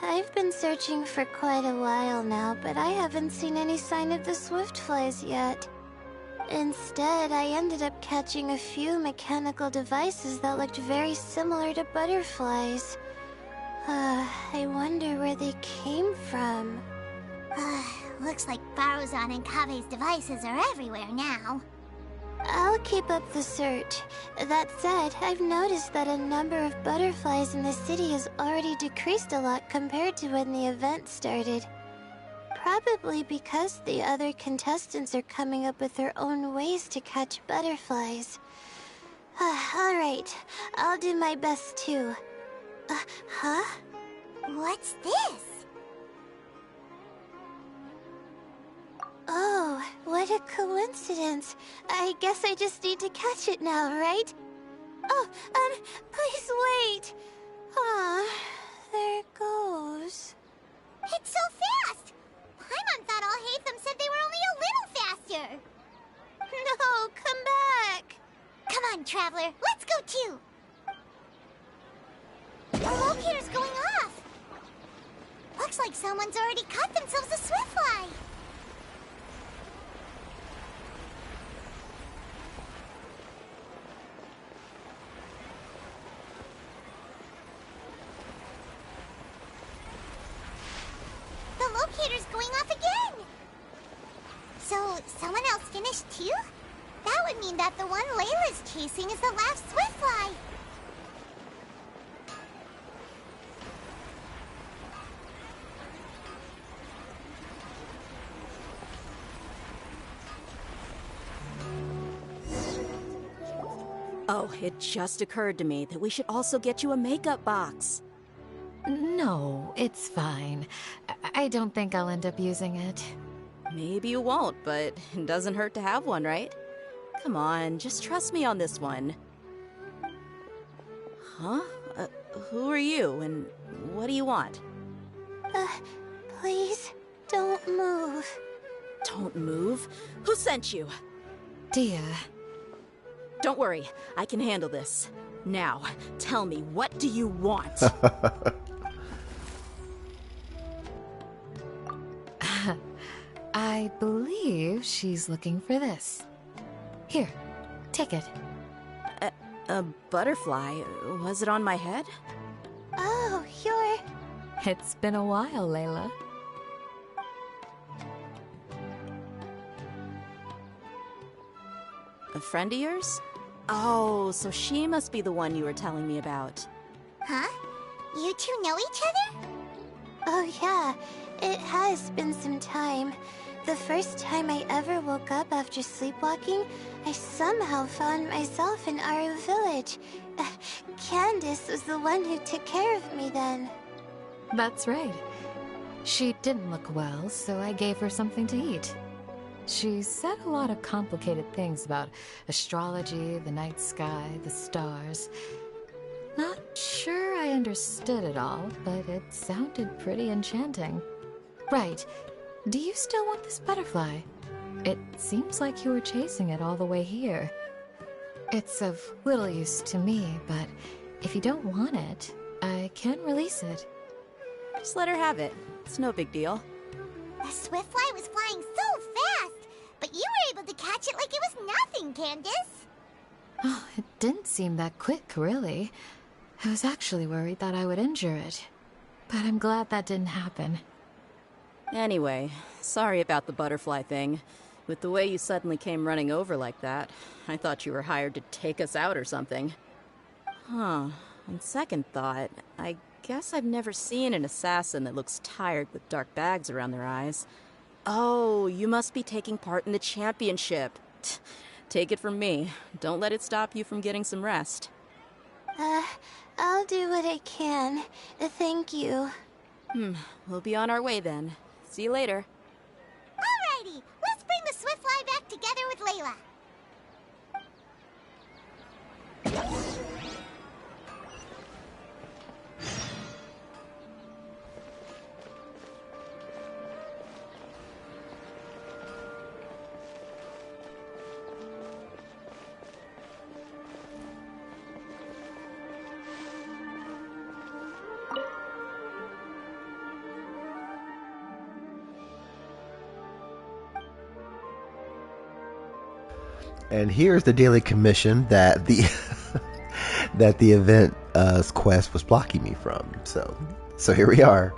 I've been searching for quite a while now, but I haven't seen any sign of the swiftflies yet. Instead, I ended up catching a few mechanical devices that looked very similar to butterflies. I wonder where they came from. Looks like Faruzan and Kave's devices are everywhere now. I'll keep up the search. That said, I've noticed that a number of butterflies in the city has already decreased a lot compared to when the event started. Probably because the other contestants are coming up with their own ways to catch butterflies. Alright. right. I'll do my best too. Huh? What's this? Oh, what a coincidence. I guess I just need to catch it now, right? Oh, please wait. Aw, there it goes. It's so fast! Paimon thought all Hatham said they were only a little faster. No, come back. Come on, Traveler, let's go too. The locator's going off. Looks like someone's already caught themselves a Swiftfly. The locator's going off again. So, someone else finished too? That would mean that the one Layla's chasing is the last Swiftfly. Oh, it just occurred to me that we should also get you a makeup box. No, it's fine. I don't think I'll end up using it. Maybe you won't, but it doesn't hurt to have one, right? Come on, just trust me on this one. Huh? Who are you, and what do you want? Please, don't move. Don't move? Who sent you? Dia. Don't worry, I can handle this. Now, tell me, what do you want? I believe she's looking for this. Here, take it. A butterfly? Was it on my head? Oh, you're... It's been a while, Layla. A friend of yours? Oh, so she must be the one you were telling me about. Huh? You two know each other? Oh yeah, it has been some time. The first time I ever woke up after sleepwalking, I somehow found myself in our village. Candace was the one who took care of me then. That's right. She didn't look well, so I gave her something to eat. She said a lot of complicated things about astrology, the night sky, the stars. Not sure I understood it all, but it sounded pretty enchanting. Right. Do you still want this butterfly? It seems like you were chasing it all the way here. It's of little use to me, but if you don't want it, I can release it. Just let her have it. It's no big deal. The Swiftfly was flying so fast, but you were able to catch it like it was nothing, Candace. Oh, it didn't seem that quick, really. I was actually worried that I would injure it. But I'm glad that didn't happen. Anyway, sorry about the butterfly thing. With the way you suddenly came running over like that, I thought you were hired to take us out or something. Huh. On second thought, I guess I've never seen an assassin that looks tired with dark bags around their eyes. Oh, you must be taking part in the championship. Take it from me. Don't let it stop you from getting some rest. I'll do what I can. Thank you. We'll be on our way then. See you later. Alrighty, let's bring the Swiftfly back together with Layla. And here's the daily commission that the that the event quest was blocking me from. So here we are.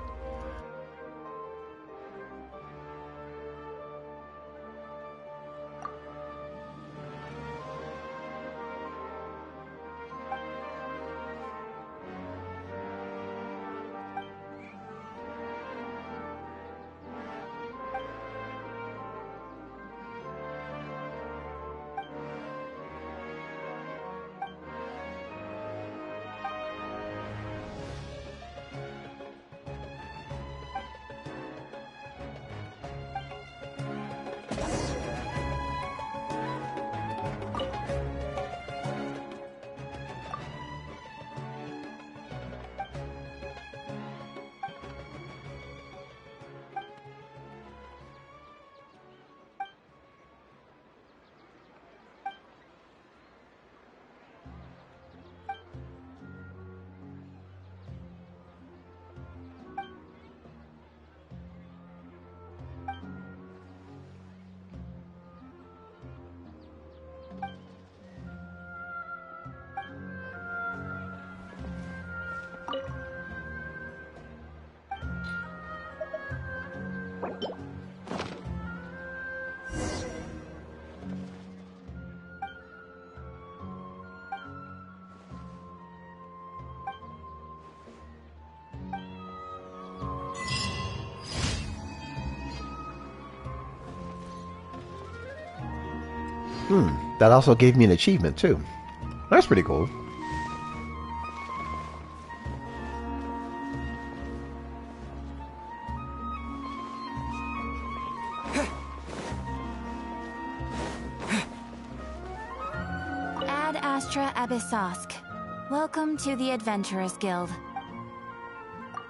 That also gave me an achievement, too. That's pretty cool. Ad Astra Abyssosk. Welcome to the Adventurers Guild.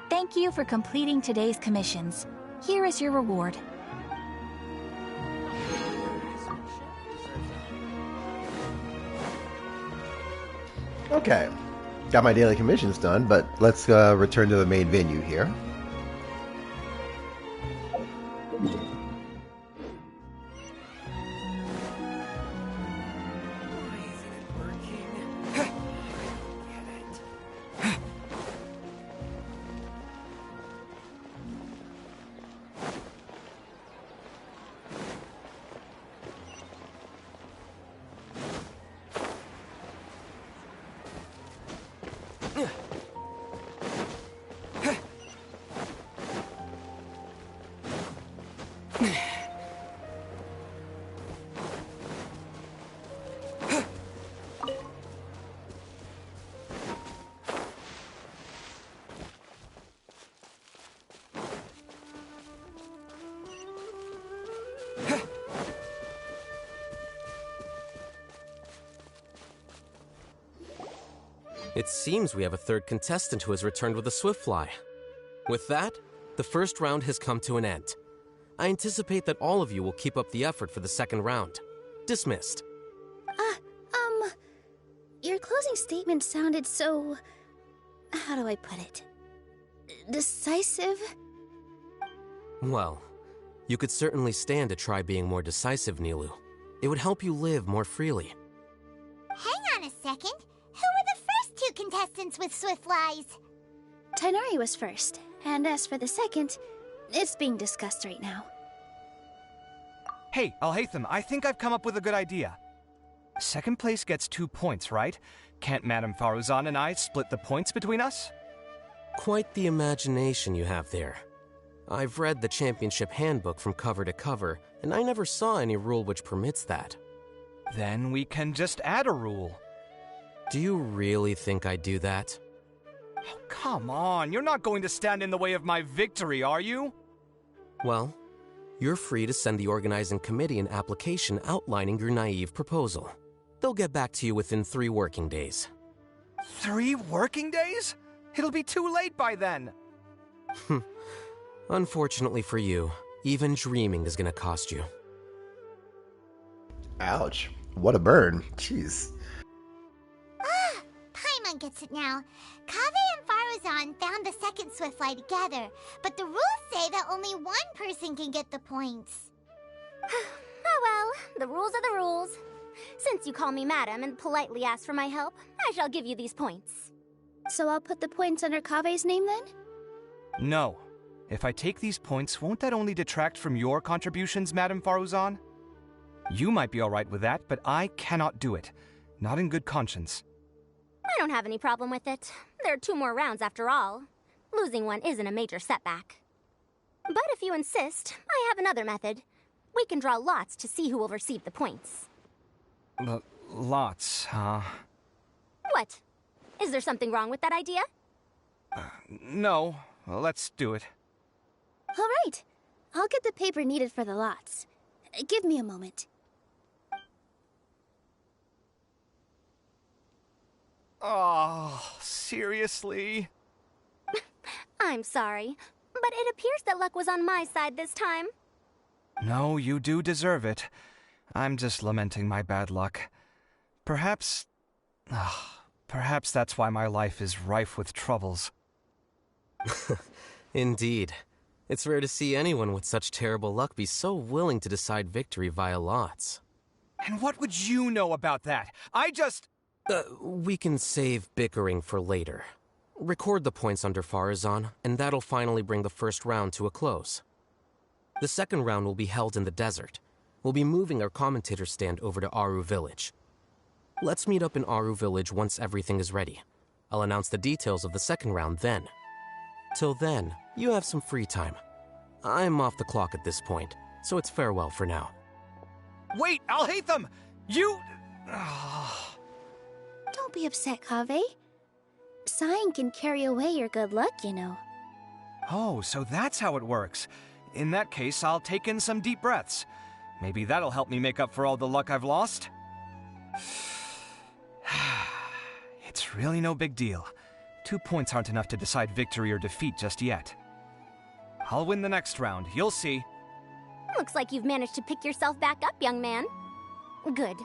Thank you for completing today's commissions. Here is your reward. Okay. Got my daily commissions done, but let's return to the main venue here. It seems we have a third contestant who has returned with a Swiftfly. With that, the first round has come to an end. I anticipate that all of you will keep up the effort for the second round. Dismissed. Your closing statement sounded so... how do I put it? Decisive? Well, you could certainly stand to try being more decisive, Nilu. It would help you live more freely. Hang on a second. Who were the first two contestants with Swiftflies? Tainari was first, and as for the second, it's being discussed right now. Hey, Alhaitham, I think I've come up with a good idea. Second place gets 2 points, right? Can't Madame Faruzan and I split the points between us? Quite the imagination you have there. I've read the championship handbook from cover to cover, and I never saw any rule which permits that. Then we can just add a rule. Do you really think I'd do that? Oh, come on, you're not going to stand in the way of my victory, are you? Well, you're free to send the organizing committee an application outlining your naive proposal. They'll get back to you within 3 working days. 3 working days? It'll be too late by then. Unfortunately for you, even dreaming is gonna cost you. Ouch. What a burn. Jeez. Paimon gets it now. Kaveh and Faruzan found the second Swiftfly together, but the rules say that only one person can get the points. Oh well, the rules are the rules. Since you call me madam and politely ask for my help, I shall give you these points. So I'll put the points under Kave's name then? No. If I take these points, won't that only detract from your contributions, Madame Faruzan? You might be alright with that, but I cannot do it. Not in good conscience. I don't have any problem with it. There are 2 more rounds after all. Losing one isn't a major setback. But if you insist, I have another method. We can draw lots to see who will receive the points. Lots, huh? What? Is there something wrong with that idea? No. Well, let's do it. All right. I'll get the paper needed for the lots. Give me a moment. Oh, seriously? I'm sorry, but it appears that luck was on my side this time. No, you do deserve it. I'm just lamenting my bad luck. Perhaps that's why my life is rife with troubles. Indeed. It's rare to see anyone with such terrible luck be so willing to decide victory via lots. And what would you know about that? We can save bickering for later. Record the points under Faruzan, and that'll finally bring the first round to a close. The second round will be held in the desert. We'll be moving our commentator stand over to Aru Village. Let's meet up in Aru Village once everything is ready. I'll announce the details of the second round then. Till then, you have some free time. I'm off the clock at this point, so it's farewell for now. Wait, Alhaitham! You... Don't be upset, Kaveh. Sighing can carry away your good luck, you know. Oh, so that's how it works. In that case, I'll take in some deep breaths. Maybe that'll help me make up for all the luck I've lost. It's really no big deal. 2 points aren't enough to decide victory or defeat just yet. I'll win the next round, you'll see. Looks like you've managed to pick yourself back up, young man. Good.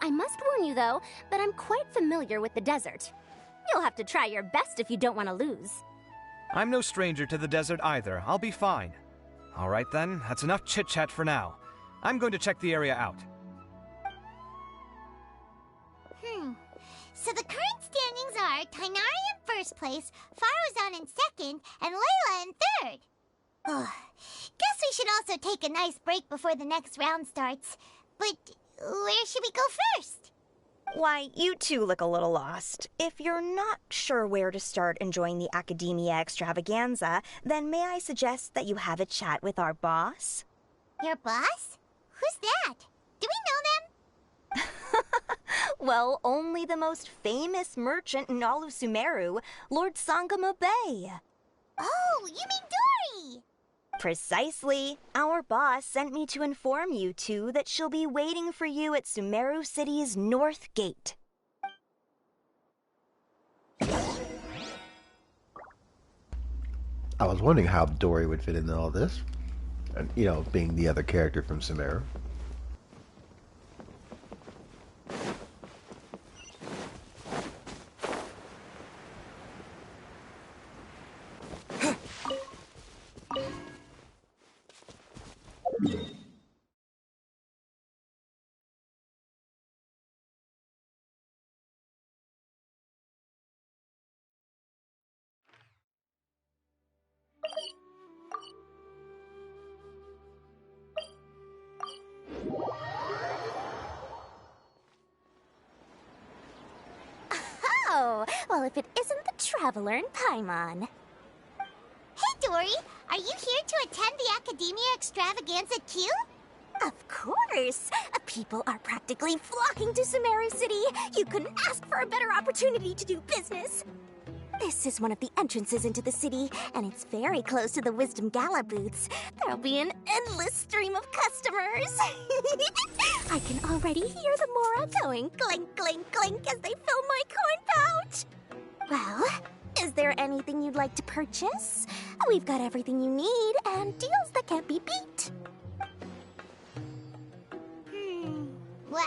I must warn you, though, that I'm quite familiar with the desert. You'll have to try your best if you don't want to lose. I'm no stranger to the desert either. I'll be fine. All right then, that's enough chit-chat for now. I'm going to check the area out. So the current standings are Tainari in first place, Faruzan in second, and Layla in third. Guess we should also take a nice break before the next round starts. But where should we go first? Why, you two look a little lost. If you're not sure where to start enjoying the Academia Extravaganza, then may I suggest that you have a chat with our boss? Your boss? Who's that? Do we know them? Well, only the most famous merchant in all of Sumeru, Lord Sangamo Bay. Oh, you mean Dory! Precisely. Our boss sent me to inform you two that she'll be waiting for you at Sumeru City's North Gate. I was wondering how Dory would fit into all this. And, you know, being the other character from Sumeru. Oh, well, if it isn't the Traveler in Paimon. Hey, Dory! Are you here to attend the Academia Extravaganza too? Of course! People are practically flocking to Sumeru City. You couldn't ask for a better opportunity to do business. This is one of the entrances into the city, and it's very close to the Wisdom Gala booths. There'll be an endless stream of customers. I can already hear the Mora going clink, clink, clink as they fill my coin pouch. Well, is there anything you'd like to purchase? We've got everything you need and deals that can't be beat. Well,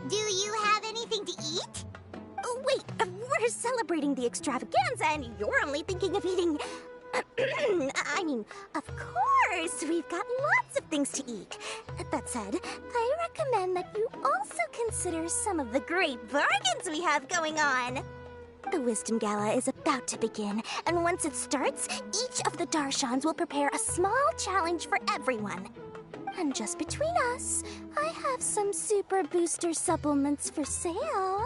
do you have anything to eat? Oh, wait, we're celebrating the extravaganza and you're only thinking of eating... I mean, of course, we've got lots of things to eat. That said, I recommend that you also consider some of the great bargains we have going on. The Wisdom Gala is about to begin, and once it starts, each of the Darshans will prepare a small challenge for everyone. And just between us, I have some super booster supplements for sale.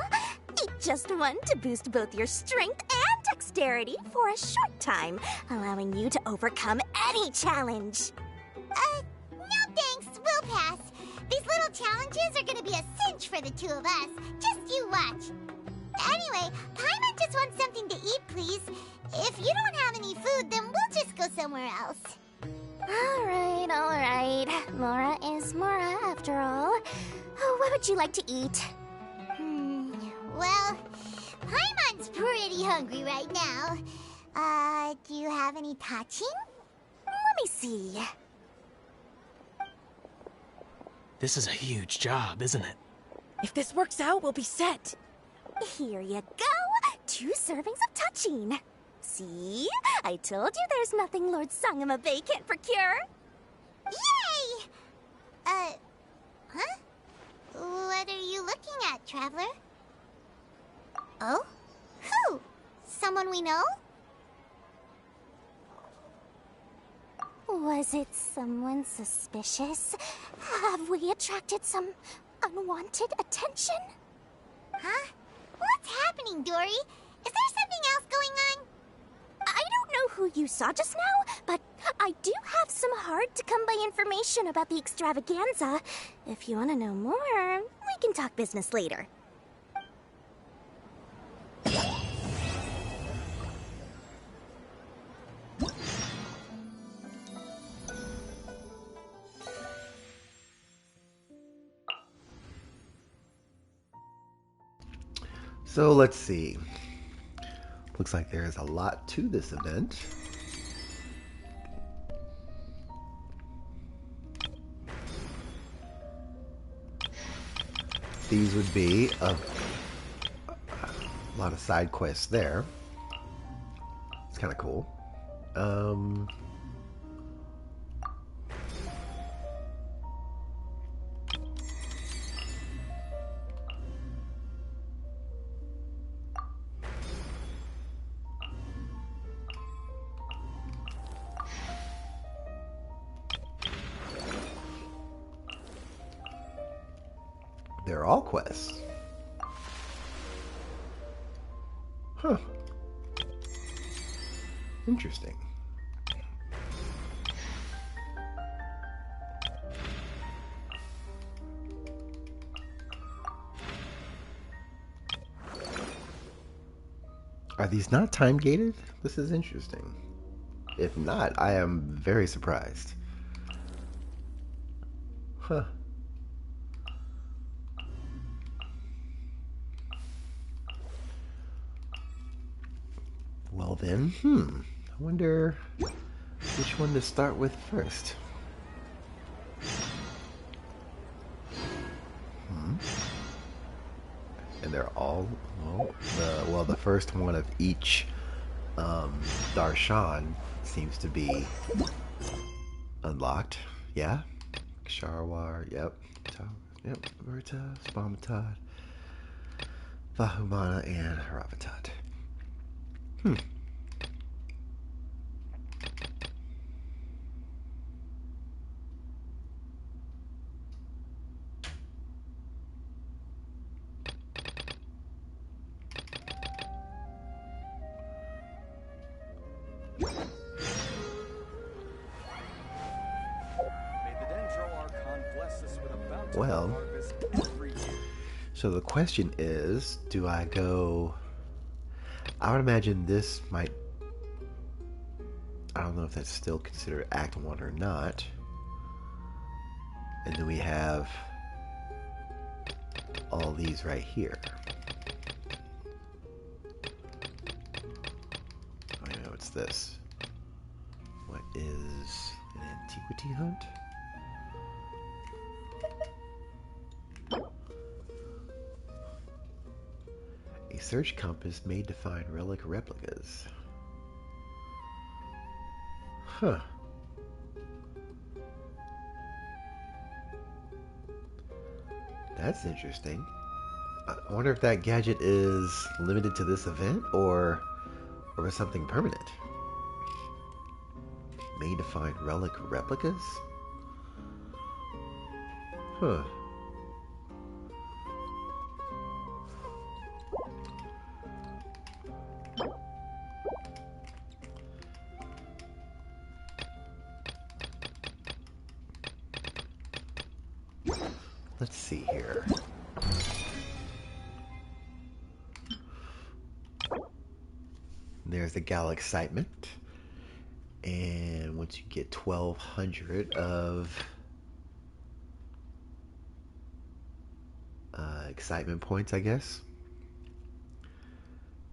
Eat just one to boost both your strength and dexterity for a short time, allowing you to overcome any challenge. No thanks, we'll pass. These little challenges are gonna be a cinch for the two of us. Just you watch. Anyway, Paimon just wants something to eat, please. If you don't have any food, then we'll just go somewhere else. All right. Mora is Mora, after all. Oh, what would you like to eat? Well, Paimon's pretty hungry right now. Do you have any touching? Let me see. This is a huge job, isn't it? If this works out, we'll be set. Here you go. 2 servings of touching. See? I told you there's nothing Lord Sangamo Bay can't procure. Yay! Huh? What are you looking at, Traveler? Oh? Who? Someone we know? Was it someone suspicious? Have we attracted some unwanted attention? Huh? What's happening, Dory? Is there something else going on? I don't know who you saw just now, but I do have some hard-to-come-by information about the extravaganza. If you want to know more, we can talk business later. So let's see. Looks like there is a lot to this event. These would be a lot of side quests there. It's kind of cool. They're all quests. Huh. Interesting. Are these not time gated? This is interesting. If not, I am very surprised. Huh. Well then, I wonder which one to start with first. And they're all, well, the first one of each Darshan seems to be unlocked. Yeah? Sharwar, yep. Yep, Verta, Spamatad, Vahumana, and Haravatat. Well, so the question is, do I go... I would imagine this might... I don't know if that's still considered Act 1 or not. And then we have all these right here. Oh, yeah, what's this? What is an antiquity hunt? A search compass made to find relic replicas. Huh. That's interesting. I wonder if that gadget is limited to this event or something permanent. Made to find relic replicas? Huh. Let's see here. There's the Gal Excitement. And once you get 1,200 of excitement points, I guess,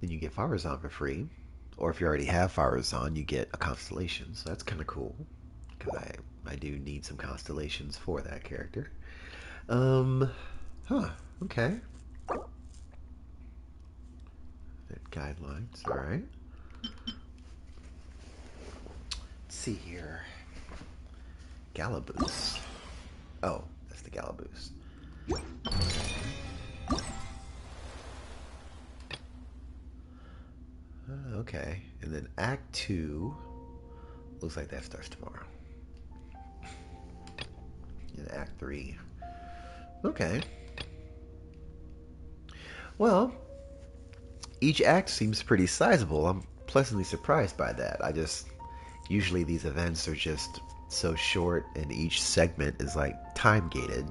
then you get Farazan for free. Or if you already have Farazan, you get a constellation. So that's kind of cool. Because I do need some constellations for that character. Okay. Guidelines, alright. Let's see here. Galaboose. Oh, that's the Galaboose. Okay, and then Act 2 looks like that starts tomorrow. And Act 3. Okay. Well, each act seems pretty sizable. pleasantly surprised by that. Usually these events are just so short and each segment is like time gated.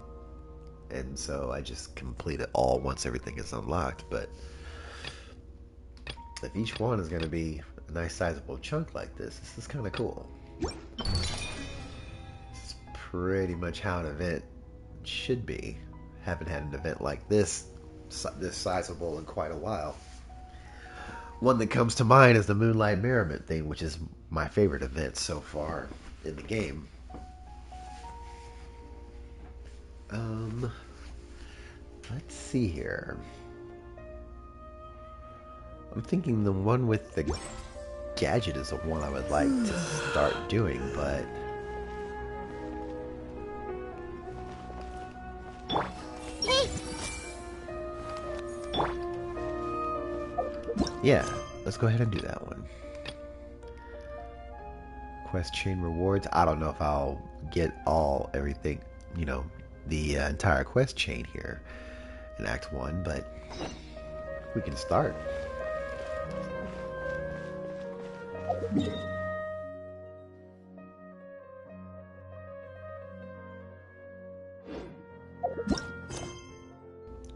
And so I just complete it all once everything is unlocked. But if each one is going to be a nice sizable chunk like this is kind of cool. This is pretty much how an event should be. Haven't had an event like this sizable in quite a while. One that comes to mind is the Moonlight Merriment thing, which is my favorite event so far in the game. Let's see here. I'm thinking the one with the gadget is the one I would like to start doing, but yeah, let's go ahead and do that one. Quest chain rewards. I don't know if I'll get everything, the entire quest chain here in Act 1, but we can start.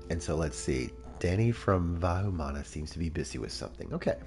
And so let's see. Danny from Vahumana seems to be busy with something. Okay.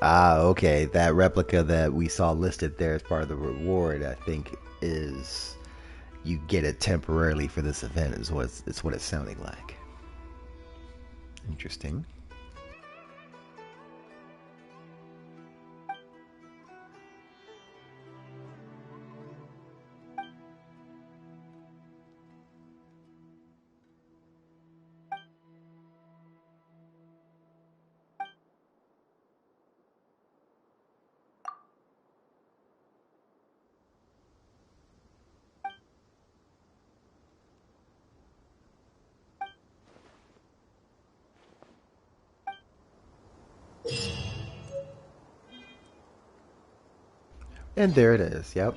Ah, okay. That replica that we saw listed there as part of the reward, I think, is you get it temporarily for this event. Is what it's sounding like. Interesting. And there it is. Yep.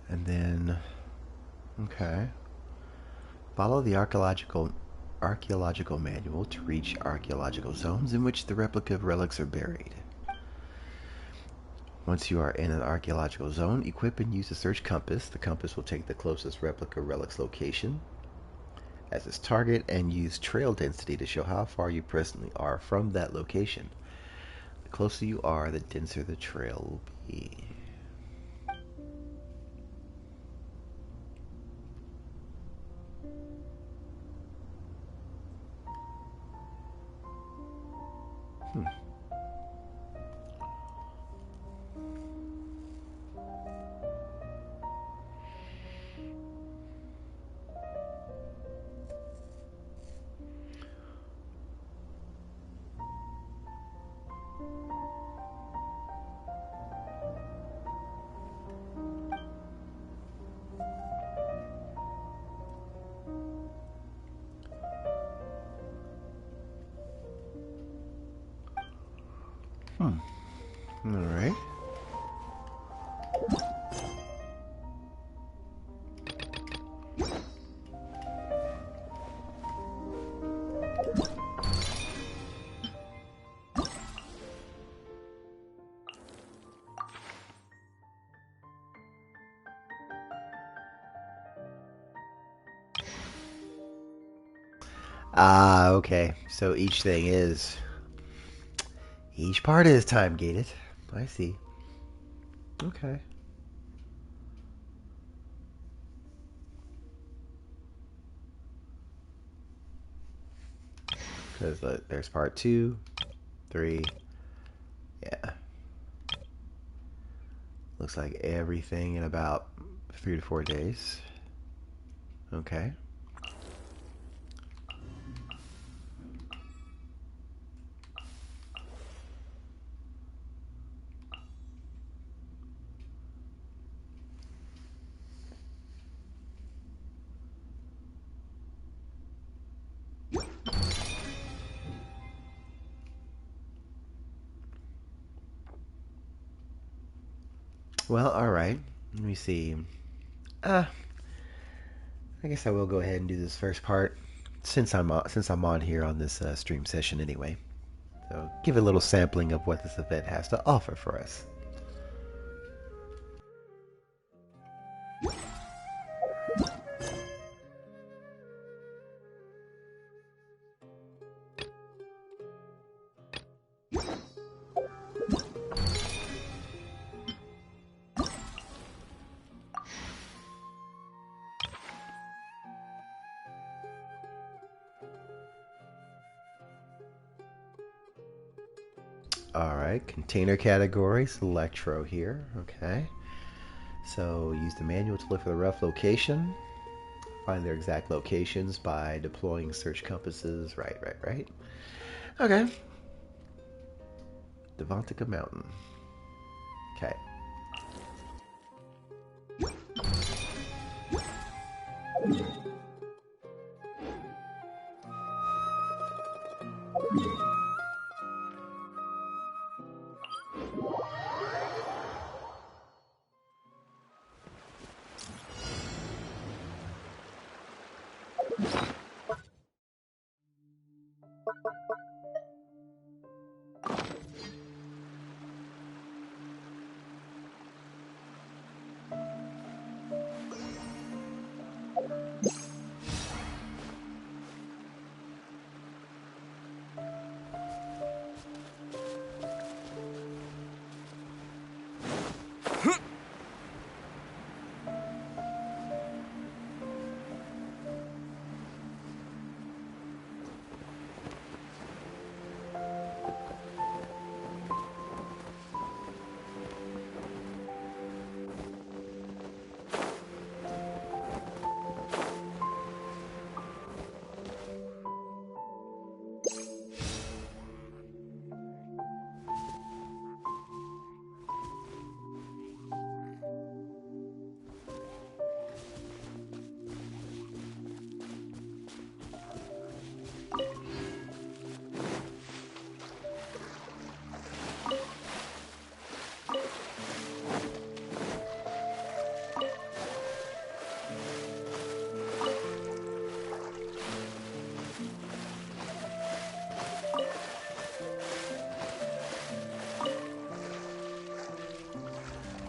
And then, okay. Follow the archaeological manual to reach archaeological zones in which the replica relics are buried. Once you are in an archaeological zone, equip and use the search compass. The compass will take the closest replica relic's location as its target and use trail density to show how far you presently are from that location. The closer you are, the denser the trail will be. All right. Ah, okay. So each part is time gated. I see. Okay. Because there's part 2, 3. Yeah. Looks like everything in about 3 to 4 days. Okay. Well, alright. Let me see. I guess I will go ahead and do this first part since I'm on here on this stream session anyway. So give a little sampling of what this event has to offer for us. Alright, container categories, Electro here. Okay. So use the manual to look for the rough location. Find their exact locations by deploying search compasses. Right. Okay. Devantica Mountain. Okay.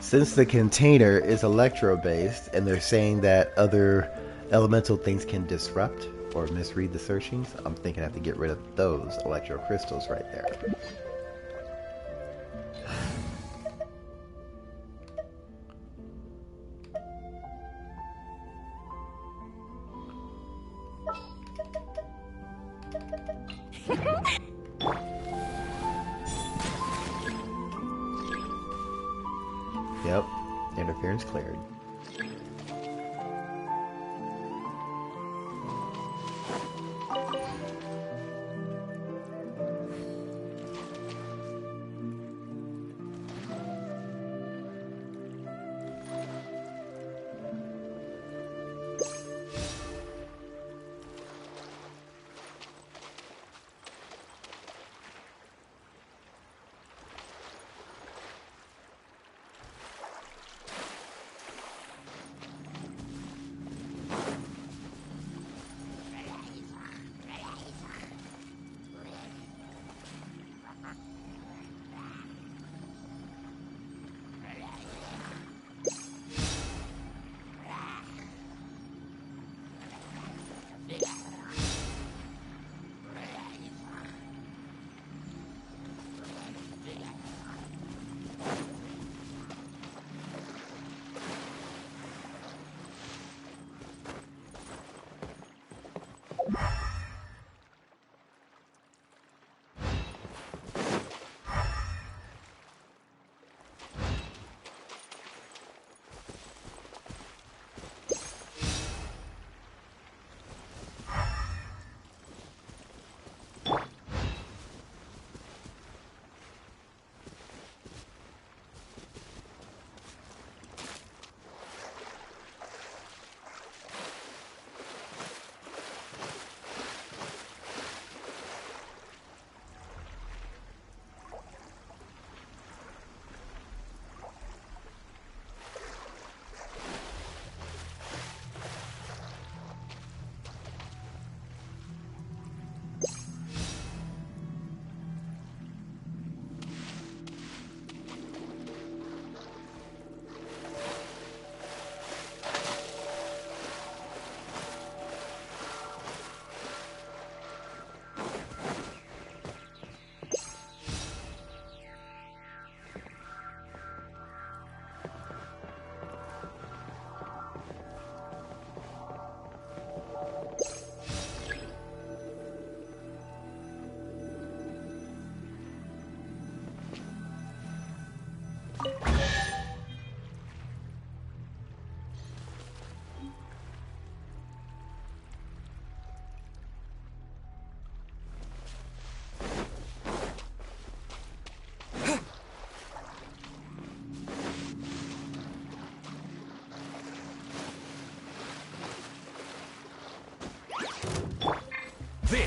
Since the container is electro-based, and they're saying that other elemental things can disrupt or misread the searchings, I'm thinking I have to get rid of those electro crystals right there. Yep, interference cleared.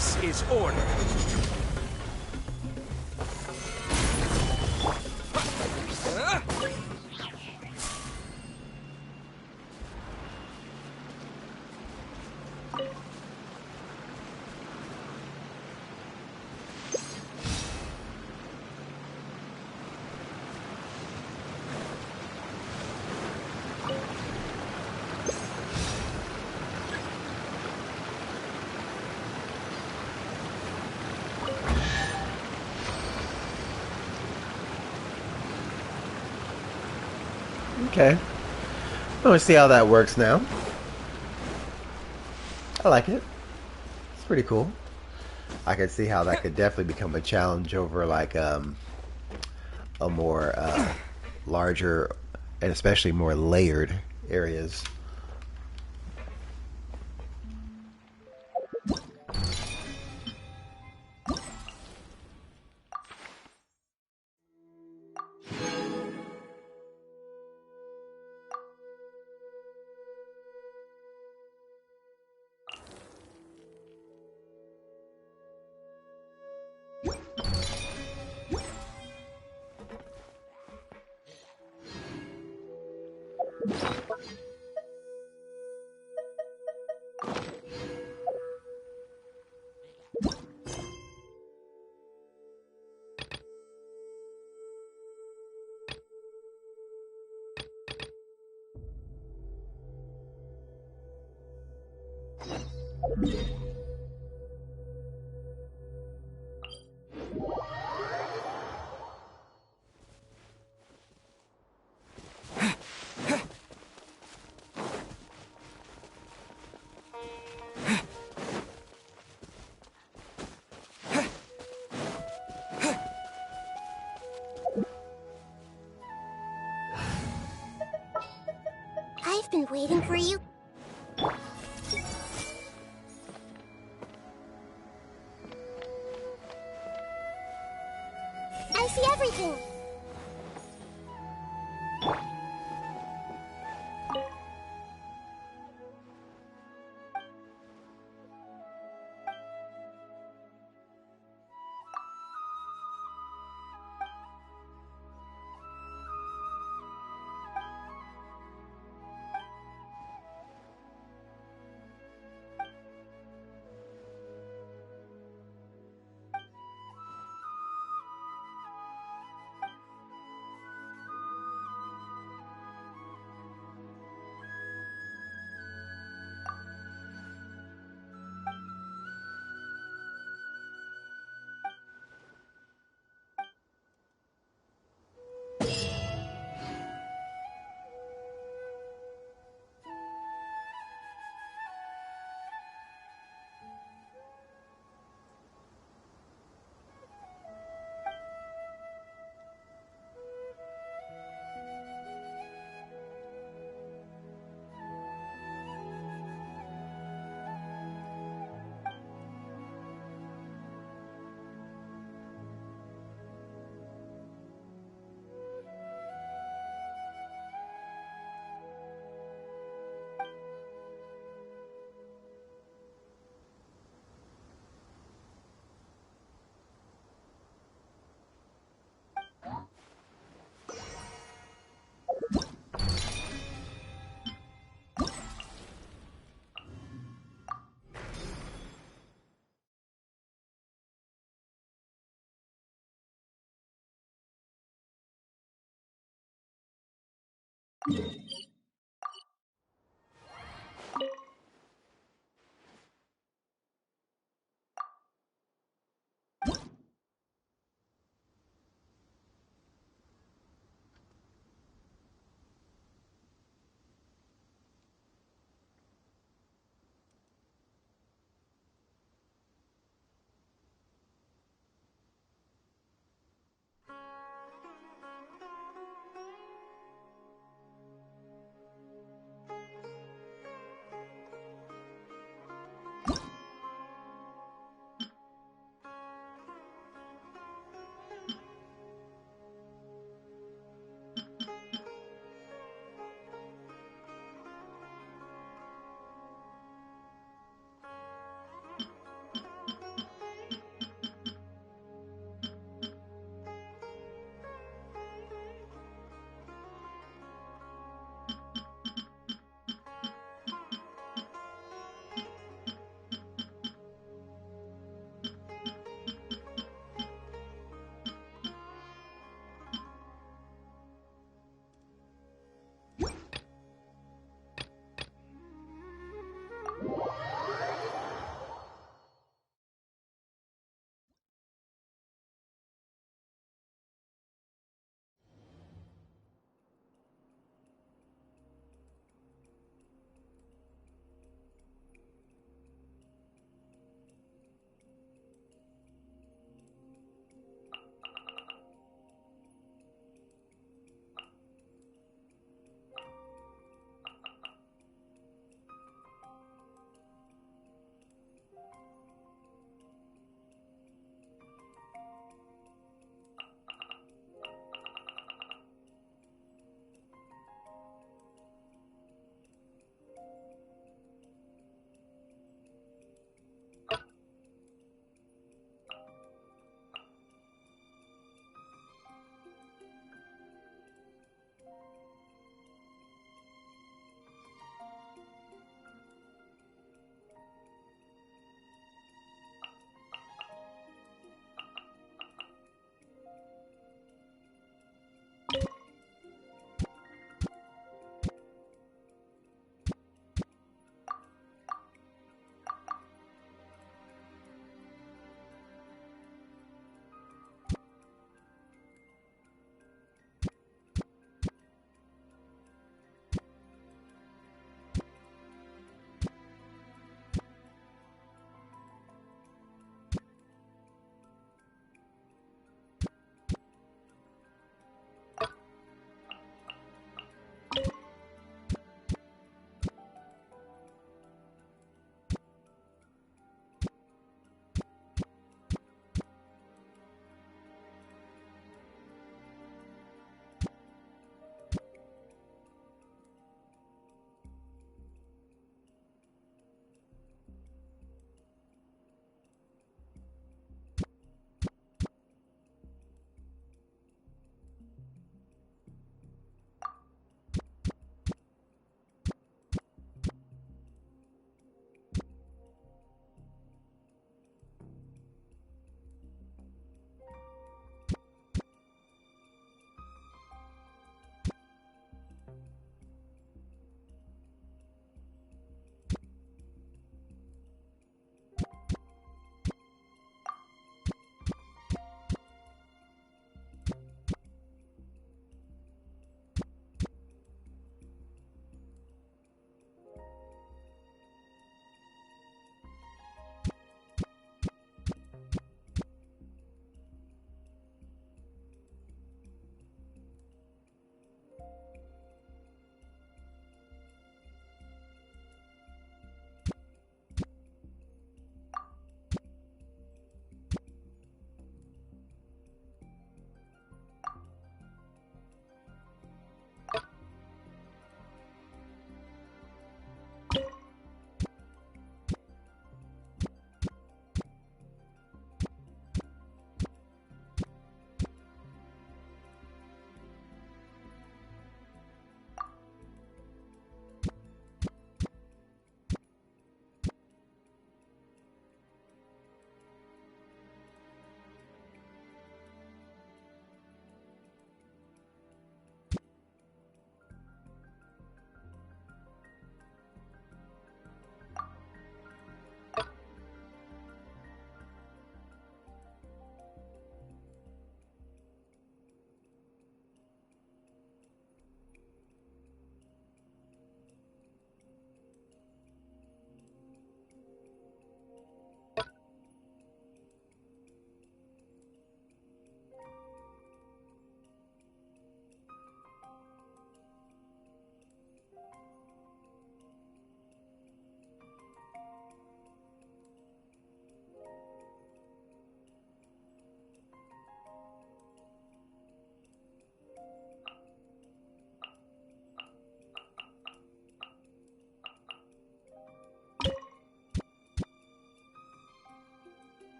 This is order. Okay. Well, let's see how that works now. I like it. It's pretty cool. I can see how that could definitely become a challenge over like a more larger and especially more layered areas. I've been waiting for you. I see everything.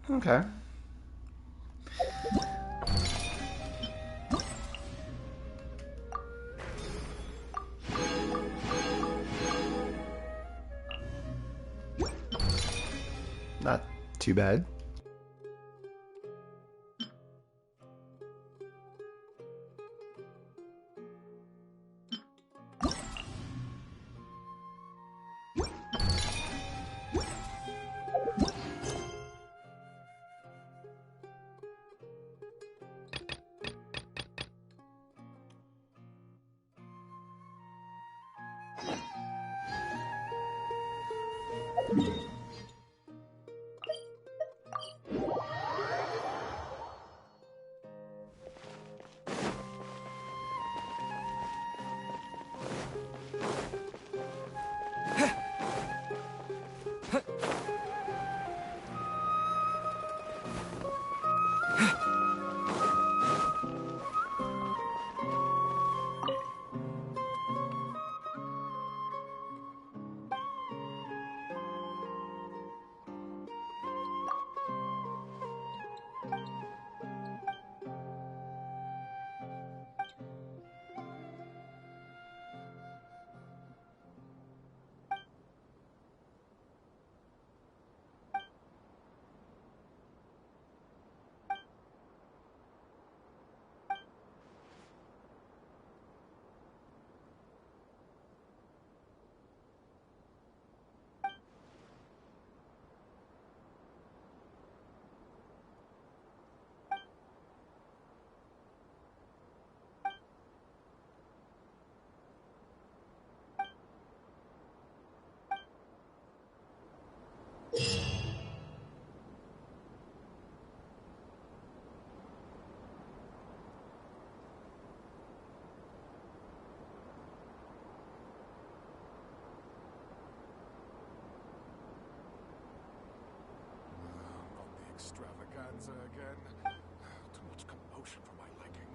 Okay. Not too bad. Extravaganza again. Too much commotion for my liking.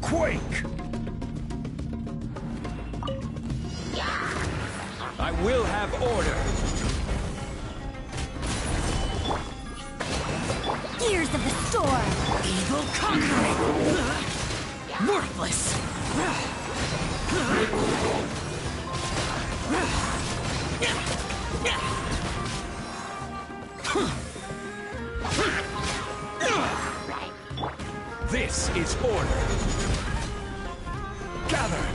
Quake! I will have order. Gears of the storm! Eagle conquering! Worthless! This is order. Gather!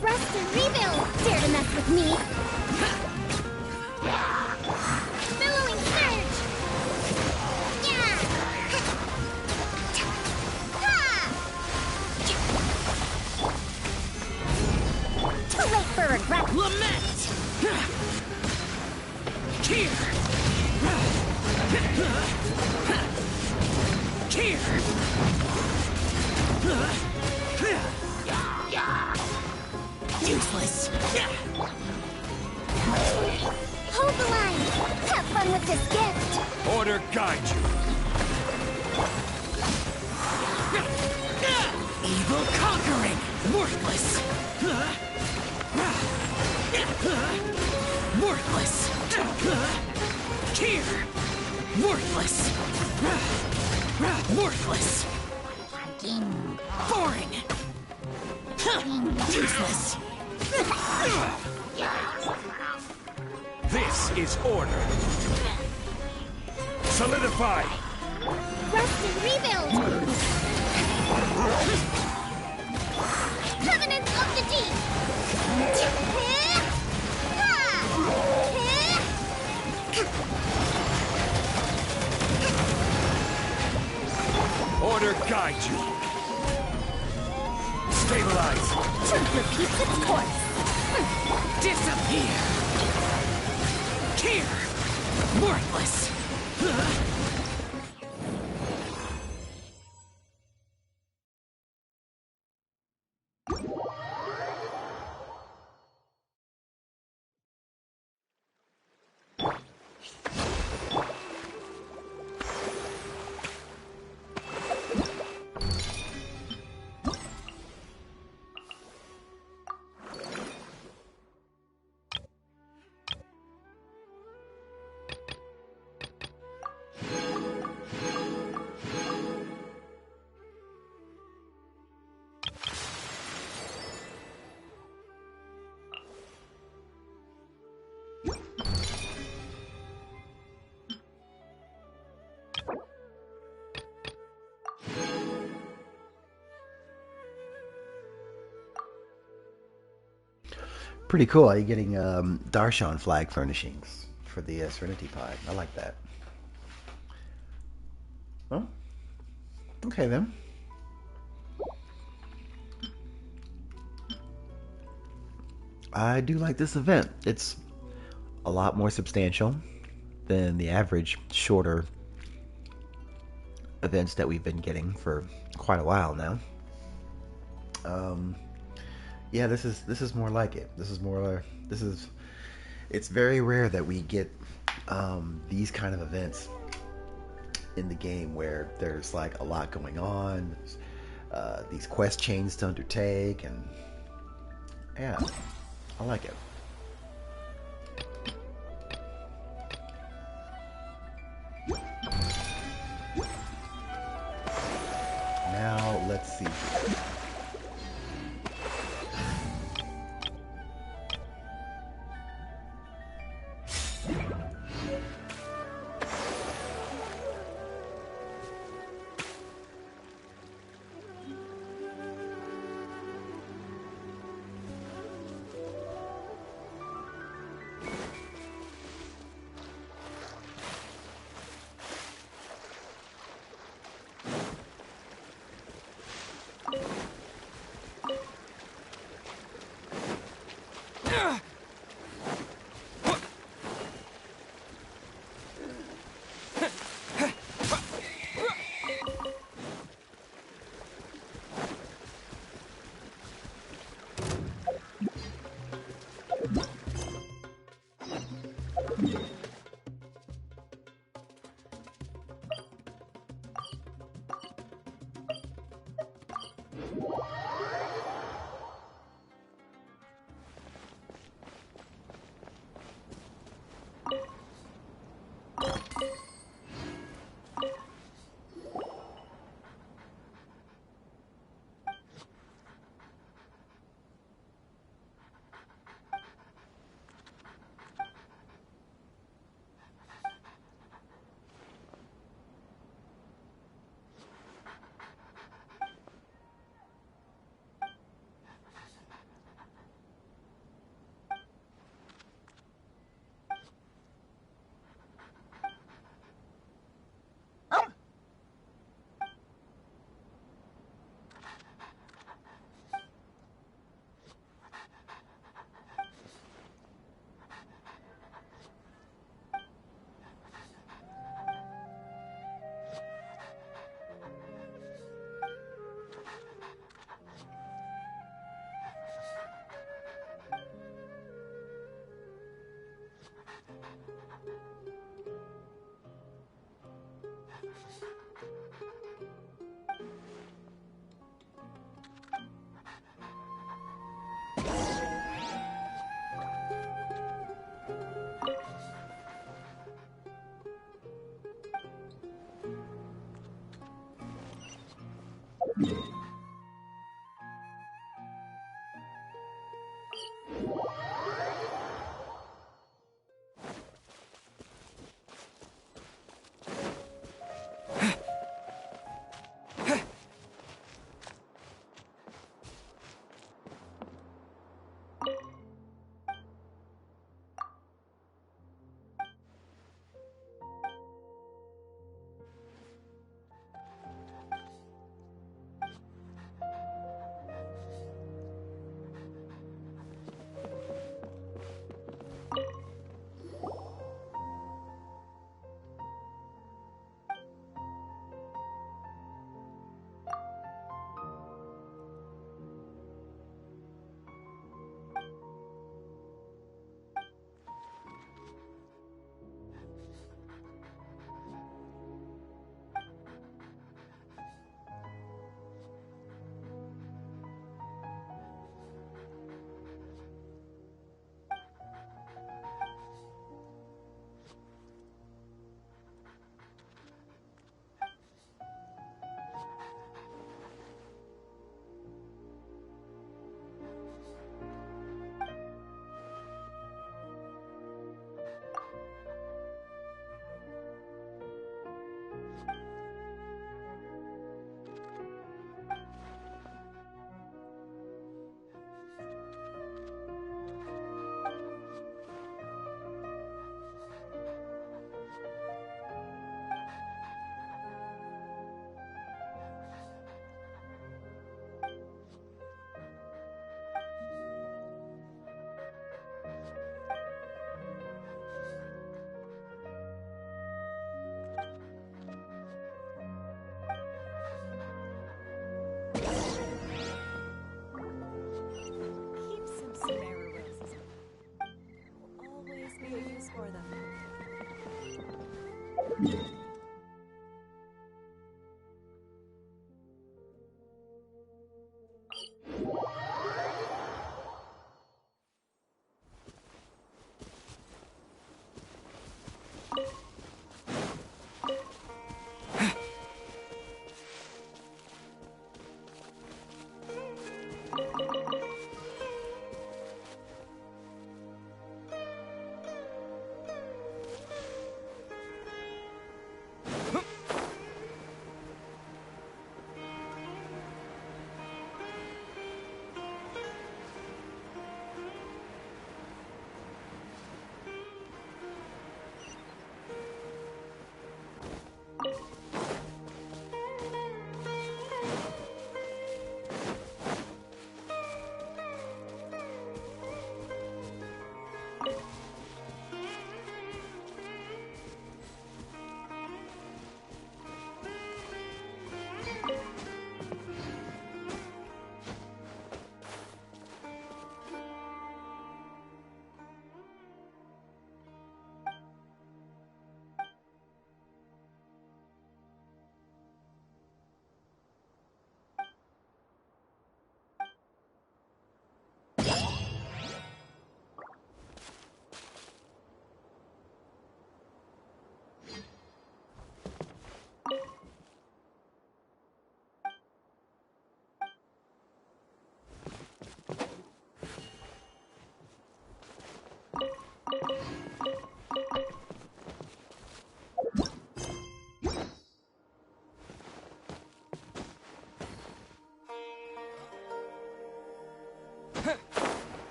Rest and rebuild! Dare to mess with me! Billowing surge! Yeah! Here! Useless. Hold the line. Have fun with this gift. Order guide you. Evil conquering. Worthless. Worthless. Here. Worthless. Worthless. Boring. Useless. This is order. Solidify. Rest and rebuild. Covenant of the Deep. Order guide you. Stabilize. Truth repeats its course. Disappear. Here. Worthless. Pretty cool. Are you getting Darshan flag furnishings for the Serenity Pod? I like that. Well, okay then. I do like this event. It's a lot more substantial than the average shorter events that we've been getting for quite a while now. Yeah, this is more like it. It's very rare that we get these kind of events in the game where there's like a lot going on, these quest chains to undertake, and yeah, I like it. Now let's see.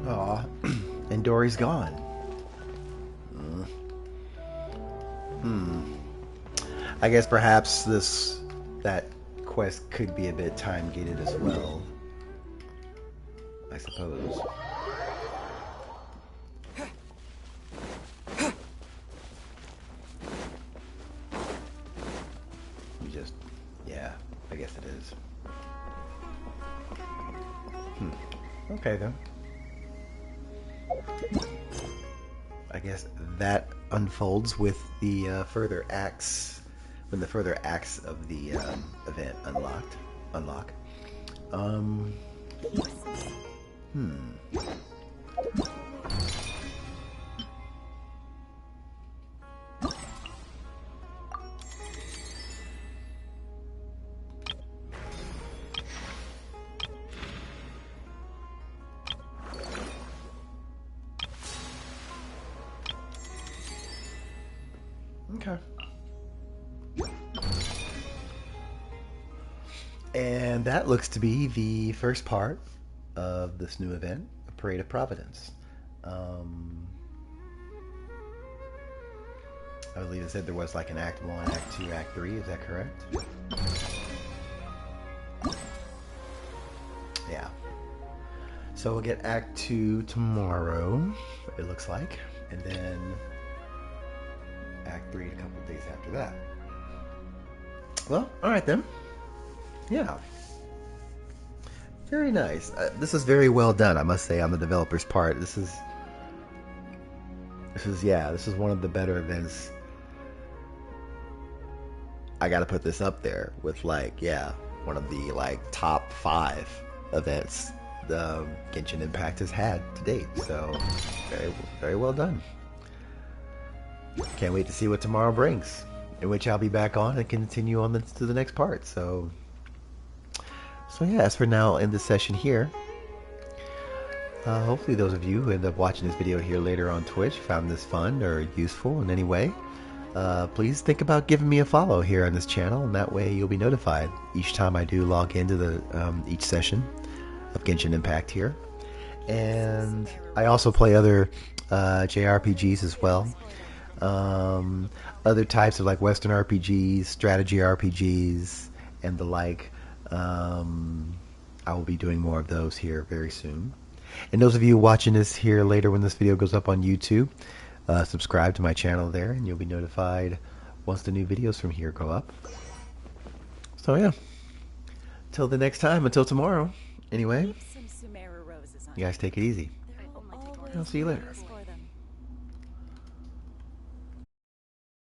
Aw, and Dory's gone. I guess perhaps that quest could be a bit time gated as well. I suppose. Yeah, I guess it is. Okay then. I guess that unfolds with the further acts, when the further acts of the event unlock. Okay. And that looks to be the first part of this new event, a Parade of Providence. I believe it said there was like an Act 1, Act 2, Act 3, is that correct? Yeah. So we'll get Act 2 tomorrow, it looks like, and then Act 3 a couple of days after that. Well, alright then. Yeah. Very nice. This is very well done, I must say, on the developer's part. This is one of the better events. I gotta put this up there with one of the top 5 events the Genshin Impact has had to date. So very, very well done. Can't wait to see what tomorrow brings, in which I'll be back on and continue on to the next part. So yeah, as for now, I'll end this session here. Hopefully those of you who end up watching this video here later on Twitch found this fun or useful in any way. Please think about giving me a follow here on this channel, and that way you'll be notified each time I do log into each session of Genshin Impact here. And I also play other JRPGs as well. Other types of Western RPGs, strategy RPGs, and the like. I will be doing more of those here very soon. And those of you watching this here later when this video goes up on YouTube, subscribe to my channel there and you'll be notified once the new videos from here go up. So yeah, till the next time, until tomorrow, anyway, you guys take it easy. I'll see you later.